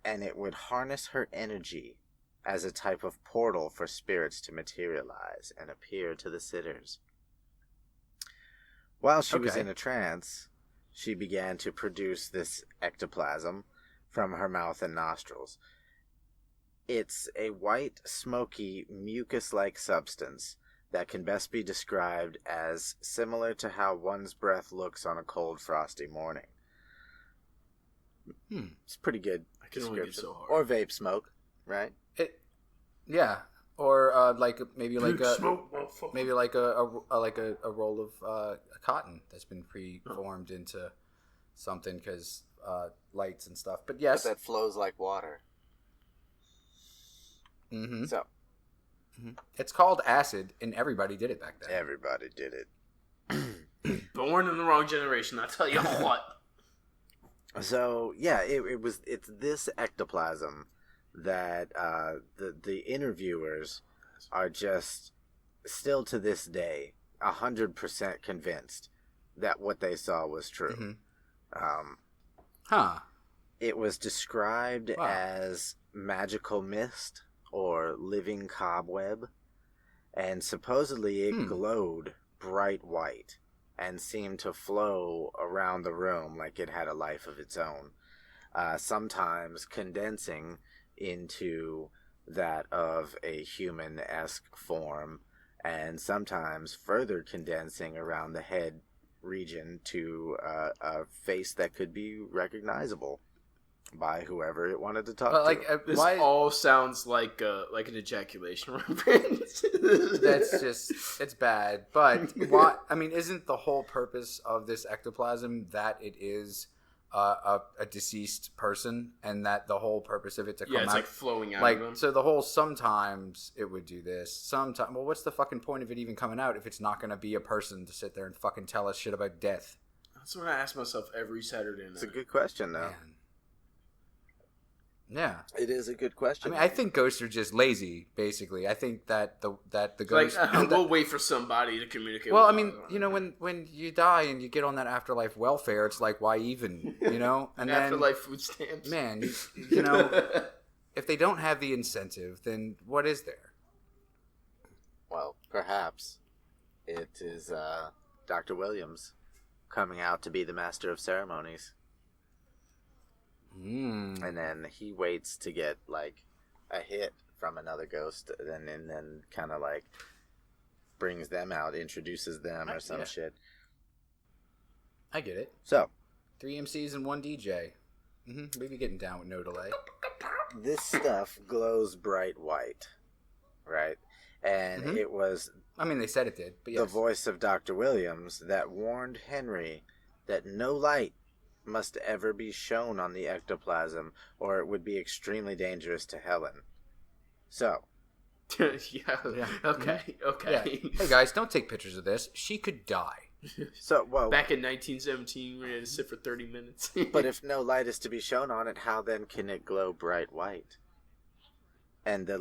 and it would harness her energy as a type of portal for spirits to materialize and appear to the sitters. While she was Okay. in a trance, she began to produce this ectoplasm from her mouth and nostrils. It's a white, smoky, mucus-like substance that can best be described as similar to how one's breath looks on a cold, frosty morning. It's a pretty good I can only get description. so hard. Or vape smoke, right? Yeah, or like maybe like a Smoke, motherfucker. maybe like a roll of cotton that's been preformed into something because lights and stuff. But yes, That flows like water. mm-hmm. So, It's called acid, and everybody did it back then. everybody did it. Born in the wrong generation, I tell you what. So yeah, it's this ectoplasm that the interviewers are just still to this day 100% convinced that what they saw was true. Huh. It was described Wow. as magical mist or living cobweb, and supposedly it glowed bright white and seemed to flow around the room like it had a life of its own, sometimes condensing into that of a human-esque form, and sometimes further condensing around the head region to a face that could be recognizable by whoever it wanted to talk But to. like, This why? all sounds like an ejaculation reference. That's just it's bad. But why? I mean, isn't the whole purpose of this ectoplasm that it is a deceased person, and that the whole purpose of it to come yeah, it's out like flowing out like of them. so the whole sometimes it would do this sometimes. Well, what's the fucking point of it even coming out if it's not going to be a person to sit there and fucking tell us shit about death? That's what I ask myself every Saturday night. It's a good question, though. Man. Yeah. It is a good I question. mean, I think ghosts are just lazy. Basically, I think that the Like, ghost. we'll wait for somebody to communicate. Well, I with mean, us. you know, when you die and you get on that afterlife welfare, it's like, why even? You know, and then afterlife food stamps. man, you know, if they don't have the incentive, then what is there? Well, perhaps it is Dr. Williams coming out to be the master of ceremonies. And then he waits to get, like, a hit from another ghost, and then kind of, like, brings them out, introduces them or some Yeah. shit. I get it. So, 3 MCs and 1 DJ. We be getting down with no delay. this stuff glows bright white, right? And it was I mean, they said it did, but yes. the voice of Dr. Williams that warned Henry that no light must ever be shown on the ectoplasm, or it would be extremely dangerous to Helen. So, yeah. Okay. Yeah. Hey guys, don't take pictures of this. She could die. well, Back in 1917, we had to sit for 30 minutes. but if no light is to be shown on it, how then can it glow bright white? And the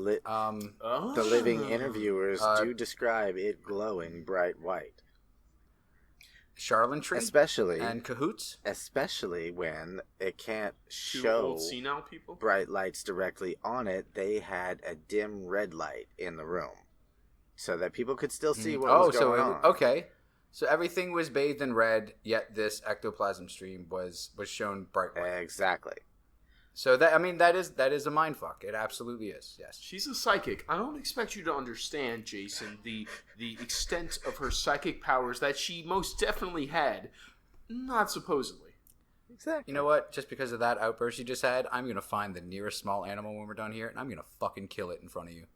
living interviewers do describe it glowing bright white. Charlantry Especially and cahoots. especially when it can't Two show old senile people. bright lights directly on it. They had a dim red light in the room so that people could still see what was going on. Okay. So everything was bathed in red, yet this ectoplasm stream was shown bright white. Exactly. So that that is a mindfuck. It absolutely is. Yes. She's a psychic. I don't expect you to understand, Jason, the extent of her psychic powers that she most definitely had. Not supposedly. Exactly. You know what? Just because of that outburst you just had, I'm gonna find the nearest small animal when we're done here, and I'm gonna fucking kill it in front of you.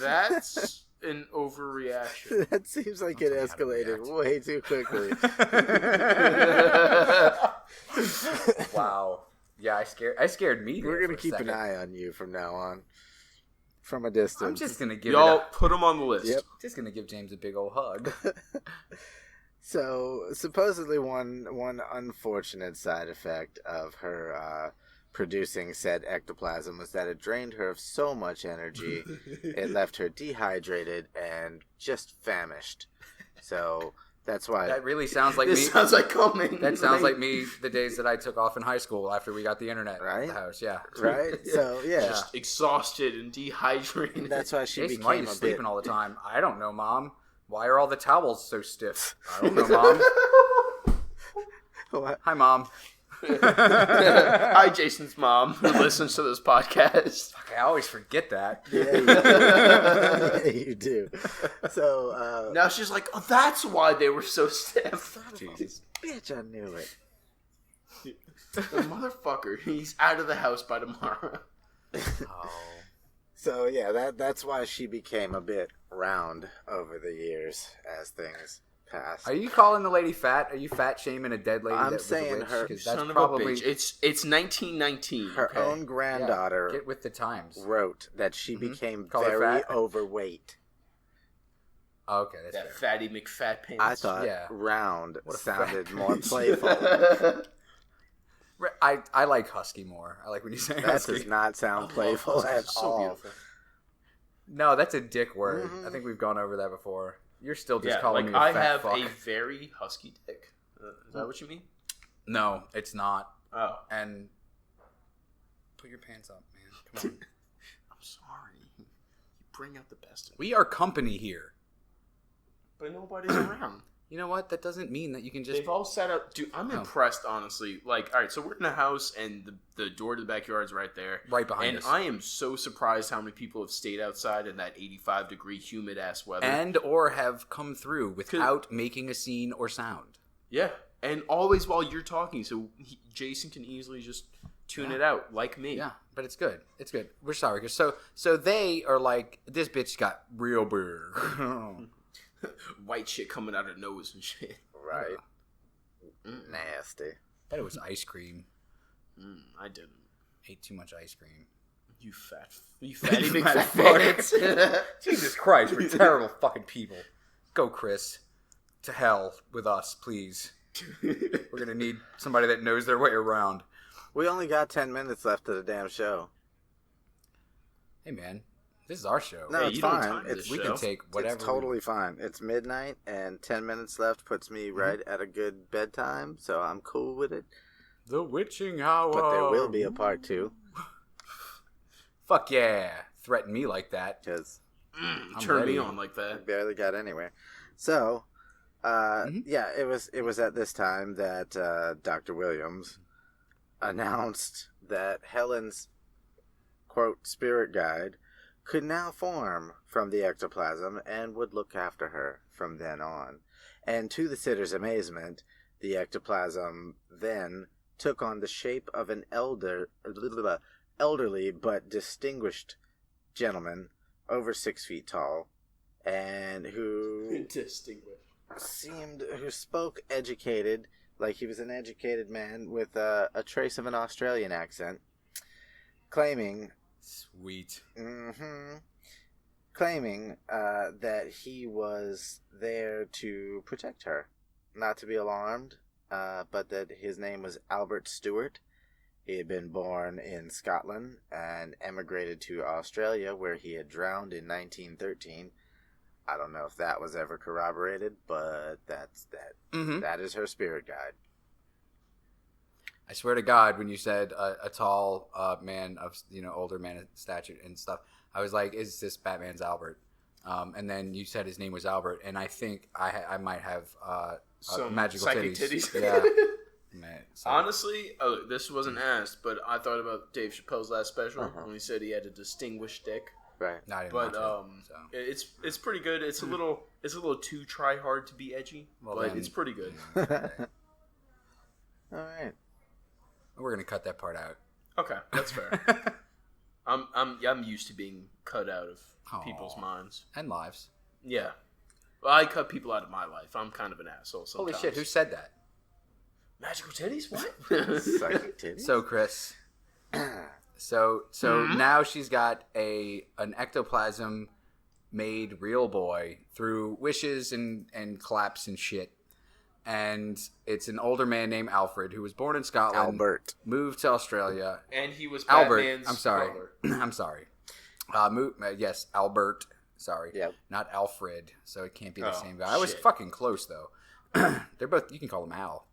That's an overreaction. That seems like it Don't tell me how to escalated way too quickly. Wow. Yeah, I scared me. We're there gonna for a keep an second. eye on you from now on, from a distance. I'm just gonna give Y'all it. put them on the list. Yep. Just gonna give James a big old hug. So supposedly one unfortunate side effect of her producing said ectoplasm was that it drained her of so much energy, it left her dehydrated and just famished. So That's why. That really sounds like me. This sounds like coming. That sounds like me the days that I took off in high school after we got the internet Right? at the house. Yeah. Right? So, yeah. Just exhausted and dehydrated. That's why she Jason, why are became you a bit... sleeping all the time? I don't know, Mom. Why are all the towels so stiff? I don't know, Mom. What? Hi, Mom. Hi, Jason's mom, who listens to this podcast. Fuck, I always forget that. Yeah, you do. So, Now she's like, oh, that's why they were so stiff. Jesus. bitch, I knew it. The motherfucker, he's out of the house by tomorrow. Oh. So, yeah, that's why she became a bit round over the years as things passed. Are you calling the lady fat? Are you fat shaming a dead lady? I'm that was a saying witch? her- 'Cause that's Son probably of a bitch. It's 1919. Her okay? own granddaughter Get with the times. wrote that she became Call her very fat? overweight. Oh, okay, that's That fair. fatty McFat pants. I thought Yeah. round What a sounded fat more playful. I like husky more. I like when you say That husky. does not sound playful Huskies. at So all. beautiful. No, that's a dick word. Mhm. I think we've gone over that before. You're still just Yeah, calling like me a I fat have fuck. a very husky dick. Is that what you mean? No, it's not. Oh, And put your pants up, man. Come on. I'm sorry. You bring out the best in me. We are company here. But nobody's around. You know what? That doesn't mean that you can just. They've all set up. Dude, I'm Oh. impressed, honestly. Like, all right, so we're in a house, and the door to the backyard's right there. Right behind and us. I am so surprised how many people have stayed outside in that 85-degree humid-ass weather. And or have come through without making a scene or sound. Yeah, and always while you're talking, so Jason can easily just tune it out, like me. Yeah, but it's good. It's good. We're sorry. 'Cause so they are like, this bitch got real big. White shit coming out of nose and shit. Right. Nasty. Bet it was ice cream. I didn't. Ate too much ice cream. You fatty You big fat fat fuck. Jesus Christ, we're terrible fucking people. Go, Chris. To hell with us, please. We're gonna need somebody that knows their way around. We only got 10 minutes left of the damn show. Hey, man. This is our show. No, Hey, it's you don't fine. time this we show. can take whatever. It's totally fine. It's midnight, and 10 minutes left puts me right at a good bedtime, so I'm cool with it. The witching hour. But there will be a part 2, Fuck yeah. Threaten me like that. because Turn ready. me on like I that. barely got anywhere. So, yeah, it was at this time that Dr. Williams announced that Helen's, quote, spirit guide could now form from the ectoplasm and would look after her from then on. And to the sitter's amazement, the ectoplasm then took on the shape of an elderly but distinguished gentleman over 6 feet tall, and who spoke educated, like he was an educated man with a trace of an Australian accent, claiming Sweet. that he was there to protect her, not to be alarmed, but that his name was Albert Stewart. He had been born in Scotland and emigrated to Australia, where he had drowned in 1913. I don't know if that was ever corroborated, but that's that. Mm-hmm. That is her spirit guide. I swear to God, when you said a tall man of, older man of stature and stuff, I was like, is this Batman's Albert? And then you said his name was Albert, and I think I might have Some magical psychic titties. titties. Yeah. Man, so- Honestly, this wasn't asked, but I thought about Dave Chappelle's last special when he said he had a distinguished dick. Right. No, I didn't But watch it, so. it's pretty good. It's a little too try hard to be edgy, Well, but then- it's pretty good. All right. We're gonna cut that part out. Okay, that's fair. I'm used to being cut out of people's Aw. minds. And lives. Yeah, well, I cut people out of my life. I'm kind of an asshole sometimes. Holy shit! Who said that? Magical titties? What? Psychic titties. So, Chris. So now she's got an ectoplasm made real boy through wishes and claps and shit. And it's an older man named Alfred who was born in Scotland. Albert. Moved to Australia. And he was Albert. Batman's I'm sorry. butler. I'm sorry. Yes, Albert. Sorry. Yep. Not Alfred. So it can't be the Oh, same guy. I was shit. fucking close though. they're both. You can call him Al.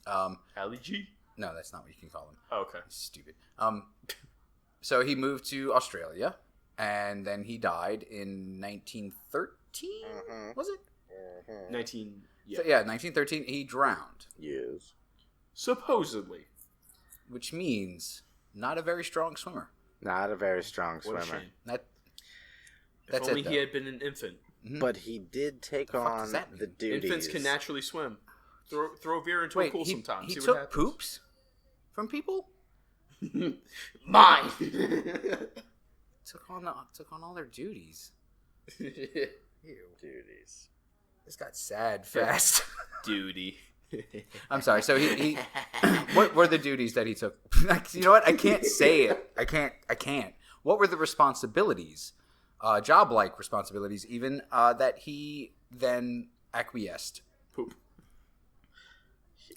Ali G? No, that's not what you can call him. Oh, okay. Stupid. So he moved to Australia, and then he died in 1913. Was it? 19. Yeah. So, yeah, 1913. He drowned, Yes. Supposedly. which means not a very strong swimmer. Not a very strong What a swimmer. shame. That. If That's only it, he though. had been an infant. But he did take The fuck does on that the mean? duties. Infants can naturally swim. Throw Vera into a Wait, pool he, sometime. he See took what happens. poops from people. Mine. Took on all their duties. Ew. duties. This got sad fast. Duty. I'm sorry. So he what were the duties that he took? You know what? I can't say it. I can't. What were the responsibilities? Job-like responsibilities, even that he then acquiesced. Poop.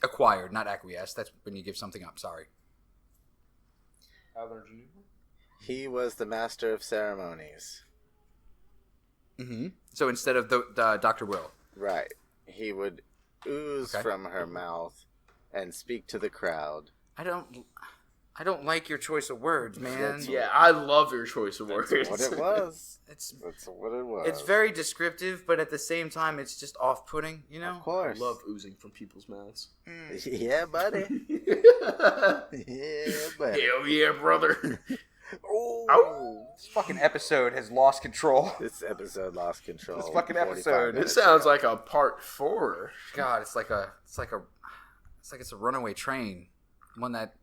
Acquired, not acquiesced. That's when you give something up. Sorry. I learned a new one. He was the master of ceremonies. Mm-hmm. So instead of the Dr. Will. Right. He would ooze Okay. from her mouth and speak to the crowd. I don't like your choice of words, man. Yeah, I love your choice of words. That's what it was. It's That's what it was. it's very descriptive, but at the same time, it's just off-putting. You know. Of course. I love oozing from people's mouths. Yeah, buddy. Yeah, buddy. Hell yeah, brother. Oh. This fucking episode has lost control. This episode lost control. This fucking 45 episode. minutes This sounds ago. like a part 4. God, it's like it's a runaway train, one that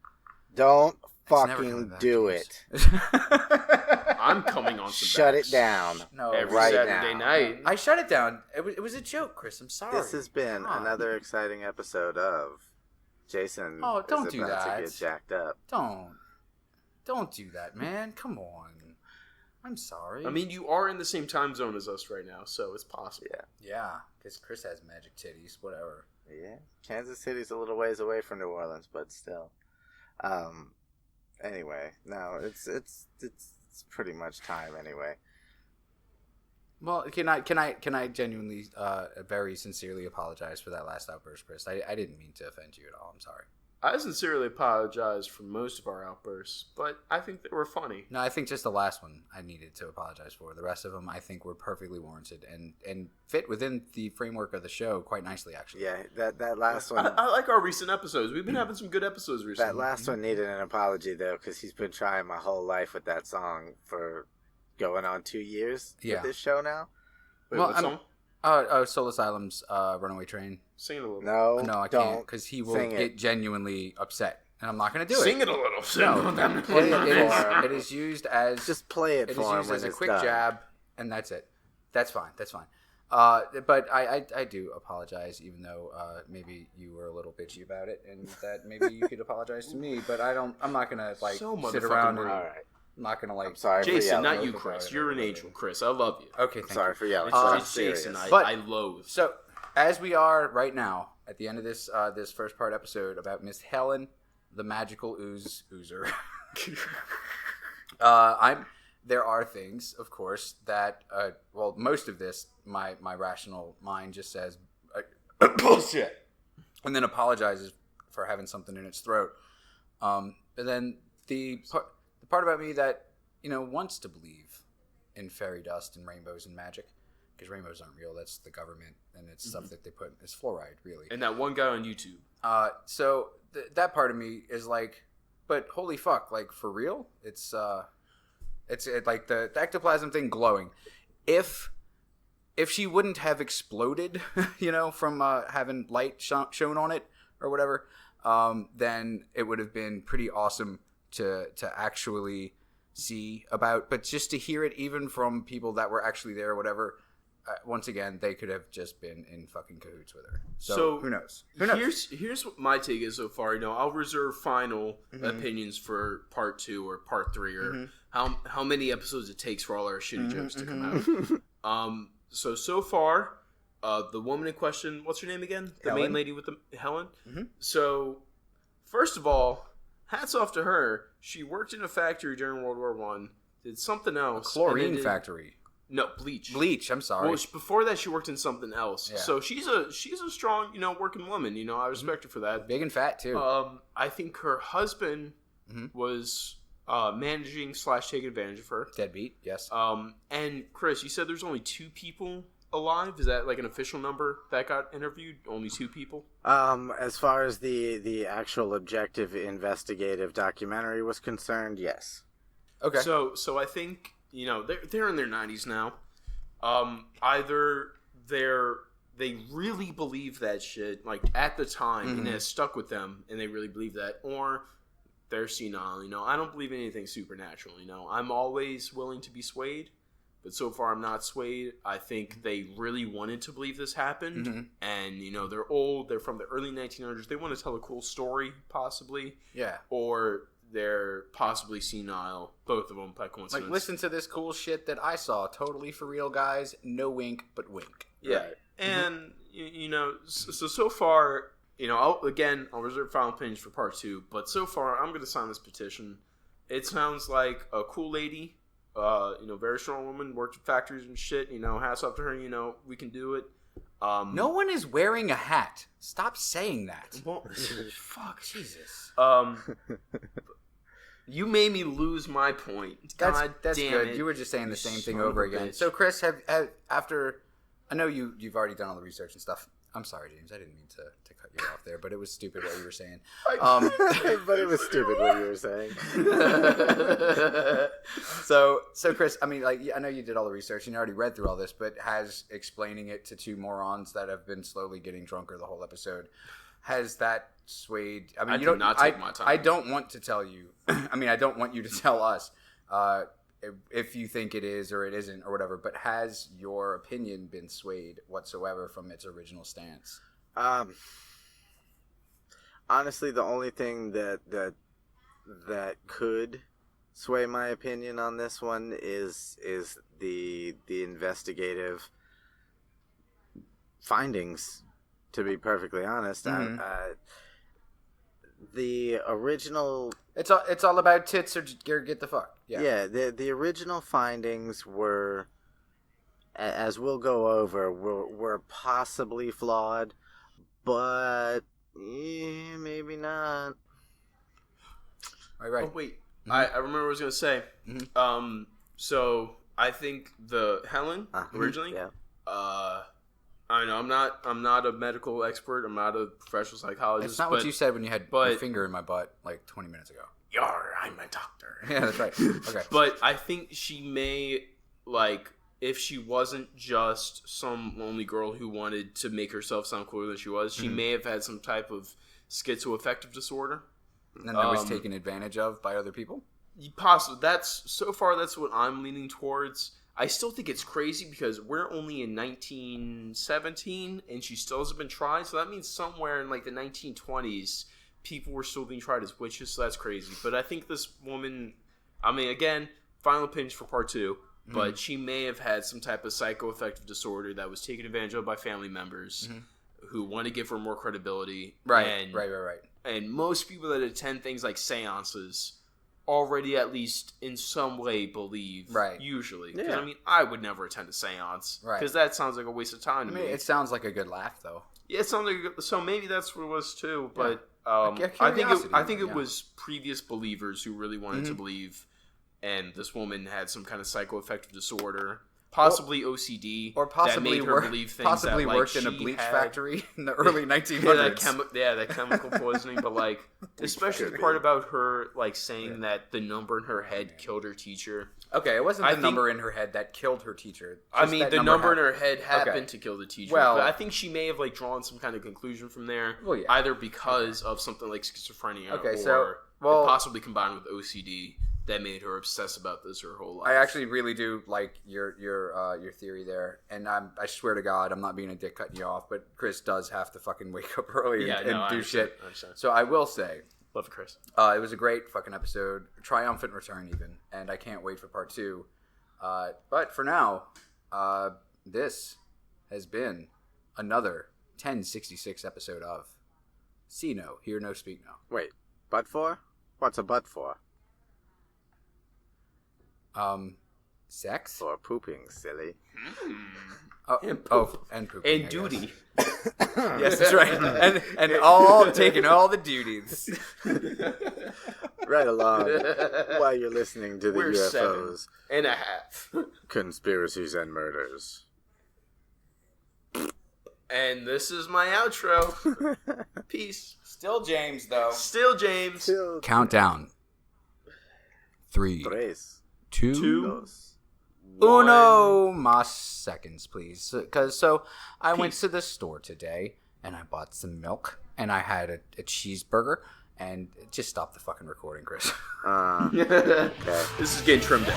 Don't it's never coming fucking back, do jeez. it. I'm coming on some Shut backs. it down. No, Every right Saturday now. night. I shut it down. It was a joke, Chris. I'm sorry. This has been God. another exciting episode of Jason. Oh, don't is do about that. to get jacked up. Don't do that, man. Come on. I'm sorry. I mean, you are in the same time zone as us right now, so it's possible. yeah, because Chris has magic titties. Whatever. Yeah, Kansas City's a little ways away from New Orleans, but still. Anyway, no, it's pretty much time anyway. Well, can I genuinely, very sincerely apologize for that last outburst, Chris? I didn't mean to offend you at all. I'm sorry. I sincerely apologize for most of our outbursts, but I think they were funny. No, I think just the last one I needed to apologize for. The rest of them, I think, were perfectly warranted and fit within the framework of the show quite nicely, actually. Yeah, that last one. I like our recent episodes. We've been having some good episodes recently. That last one needed an apology though, because he's been trying my whole life with that song for going on 2 years Yeah. with this show now. Wait, Well, what I'm- song? Soul Asylum's Runaway Train. Sing it a little. No, No, I don't, can't, because he will sing get it. genuinely upset, and I'm not going to do Sing it. it a little. No, it. it is used as Just play it it is for him used when as a it's quick done. jab, and that's it. That's fine. But I do apologize, even though maybe you were a little bitchy about it, and that maybe you could apologize to me. But I'm not gonna like So sit motherfucking around and rude. All right, I'm not gonna like. I'm sorry for Jason, yelling. not you, about Chris. it You're or an whatever. angel, Chris. I love you. Okay, thank Sorry you. for yelling. It's, I'm it's serious. Jason. But- I loathe. So as we are right now at the end of this this first part episode about Miss Helen, the magical oozer. There are things, of course, that most of this my rational mind just says bullshit, and then apologizes for having something in its throat. But then the part about me that wants to believe in fairy dust and rainbows and magic, because rainbows aren't real. That's the government, and it's stuff that they put. It's fluoride, really. And that one guy on YouTube. So that part of me is like, but holy fuck, like for real? It's like the ectoplasm thing glowing. If she wouldn't have exploded, from having light shown on it or whatever, then it would have been pretty awesome to actually see about. But just to hear it even from people that were actually there or whatever, once again, they could have just been in fucking cahoots with her. So who knows? Here's what my take is so far. I'll reserve final opinions for part 2 or part 3 or how many episodes it takes for all our shitty jokes to come out. So far, the woman in question, what's her name again? The Helen. main lady with the Helen. Mhm. So first of all, hats off to her. She worked in a factory during World War I. Did something else. and Chlorine then did- factory. No, Bleach. Bleach. I'm sorry. Well, before that, she worked in something else. Yeah. So she's a strong, working woman. I respect her for that. Big and fat too. I think her husband was managing / taking advantage of her. Deadbeat. Yes. And Chris, you said there's only 2 people alive. Is that like an official number that got interviewed? Only 2 people. As far as the actual objective investigative documentary was concerned, yes. Okay. So I think they're in their 90s now. Either they really believe that shit like at the time and it has stuck with them and they really believe that, or they're senile. I don't believe in anything supernatural. I'm always willing to be swayed, but so far I'm not swayed. I think they really wanted to believe this happened, and they're old. They're from the early 1900s. They want to tell a cool story, possibly. Yeah. Or they're possibly senile, both of them by coincidence. Like, listen to this cool shit that I saw. Totally for real, guys. No wink, but wink. Yeah. Right. And, so far, I'll reserve final opinions for part 2, but so far, I'm going to sign this petition. It sounds like a cool lady, very strong woman, worked at factories and shit, hats off to her, we can do it. No one is wearing a hat. Stop saying that. Well, Fuck, Jesus. You made me lose my point. God That's damn good. it. You were just saying the same thing son of over a again. bitch. So, Chris, have after... I know you've already done all the research and stuff. I'm sorry, James. I didn't mean to cut you off there, but it was stupid what you were saying. But it was stupid what you were saying. So Chris, I mean, like, I know you did all the research and you already read through all this, but has explaining it to 2 morons that have been slowly getting drunker the whole episode, has that swayed? I mean, I you did don't. not take my time. I don't want to tell you. I mean, I don't want you to tell us if you think it is or it isn't or whatever. But has your opinion been swayed whatsoever from its original stance? Honestly, the only thing that could sway my opinion on this one is the investigative findings. To be perfectly honest, the original It's all about tits or get the fuck. Yeah. the original findings were, as we'll go over, were possibly flawed, but maybe not. Right. Oh, wait. I remember what I was going to say. So I think the Helen, originally, Yeah. I know I'm not a medical expert. I'm not a professional psychologist. It's not what you said when you had but- your finger in my butt like 20 minutes ago. Yar, I'm a doctor. Yeah, that's right. Okay. But I think she may, like, if she wasn't just some lonely girl who wanted to make herself sound cooler than she was, she may have had some type of schizoaffective disorder. And that was taken advantage of by other people? Possibly. So far, that's what I'm leaning towards. I still think it's crazy because we're only in 1917 and she still hasn't been tried. So that means somewhere in like the 1920s, people were still being tried as witches. So that's crazy. But I think this woman, I mean, again, final opinions for part 2, but she may have had some type of psychoaffective disorder that was taken advantage of by family members who want to give her more credibility. Right. And most people that attend things like seances already at least in some way believe, usually. Because, I mean, I would never attend a seance. Because that sounds like a waste of time to me. It sounds like a good laugh, though. Yeah, it sounds like so maybe that's what it was, too. But Like I think it was previous believers who really wanted to believe, and this woman had some kind of psychoaffective disorder. Possibly OCD, or possibly that made her believe things possibly that, like, worked in a she bleach had. factory in the early 1900s. That chemical poisoning, but like, especially the part about her like saying that the number in her head killed her teacher. Okay, it wasn't the number in her head that killed her teacher. I mean, the number in her head happened to kill the teacher. Well, but I think she may have like drawn some kind of conclusion from there, either because of something like schizophrenia, or possibly combined with OCD. That made her obsess about this her whole life. I actually really do like your theory there, and I swear to God, I'm not being a dick cutting you off, but Chris does have to fucking wake up early and do shit. So I will say, love it, Chris. It was a great fucking episode, triumphant return even, and I can't wait for part 2. But for now, this has been another 1066 episode of See No, Hear No, Speak No. Wait, but for? What's a but for? Sex? Or pooping, silly. And pooping. And I duty. guess. Yes, that's right. And all taking all the duties. Right along while you're listening to the We're UFOs, 7.5. conspiracies, and murders. And this is my outro. Peace. Still James, though. Still James. Till Countdown. 3, tres, 2, dos. uno mas seconds, please. Because I went to the store today and I bought some milk and I had a cheeseburger and just stop the fucking recording, Chris. Okay. This is getting trimmed down.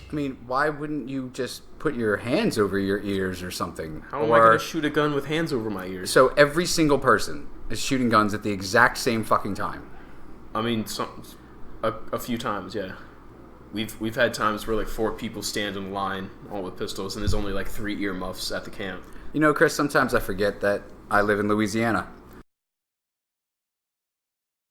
I mean, why wouldn't you just put your hands over your ears or something? How am I going to shoot a gun with hands over my ears? So every single person is shooting guns at the exact same fucking time. I mean, a few times, yeah. We've had times where like 4 people stand in line, all with pistols, and there's only like 3 earmuffs at the camp. You know, Chris, sometimes I forget that I live in Louisiana.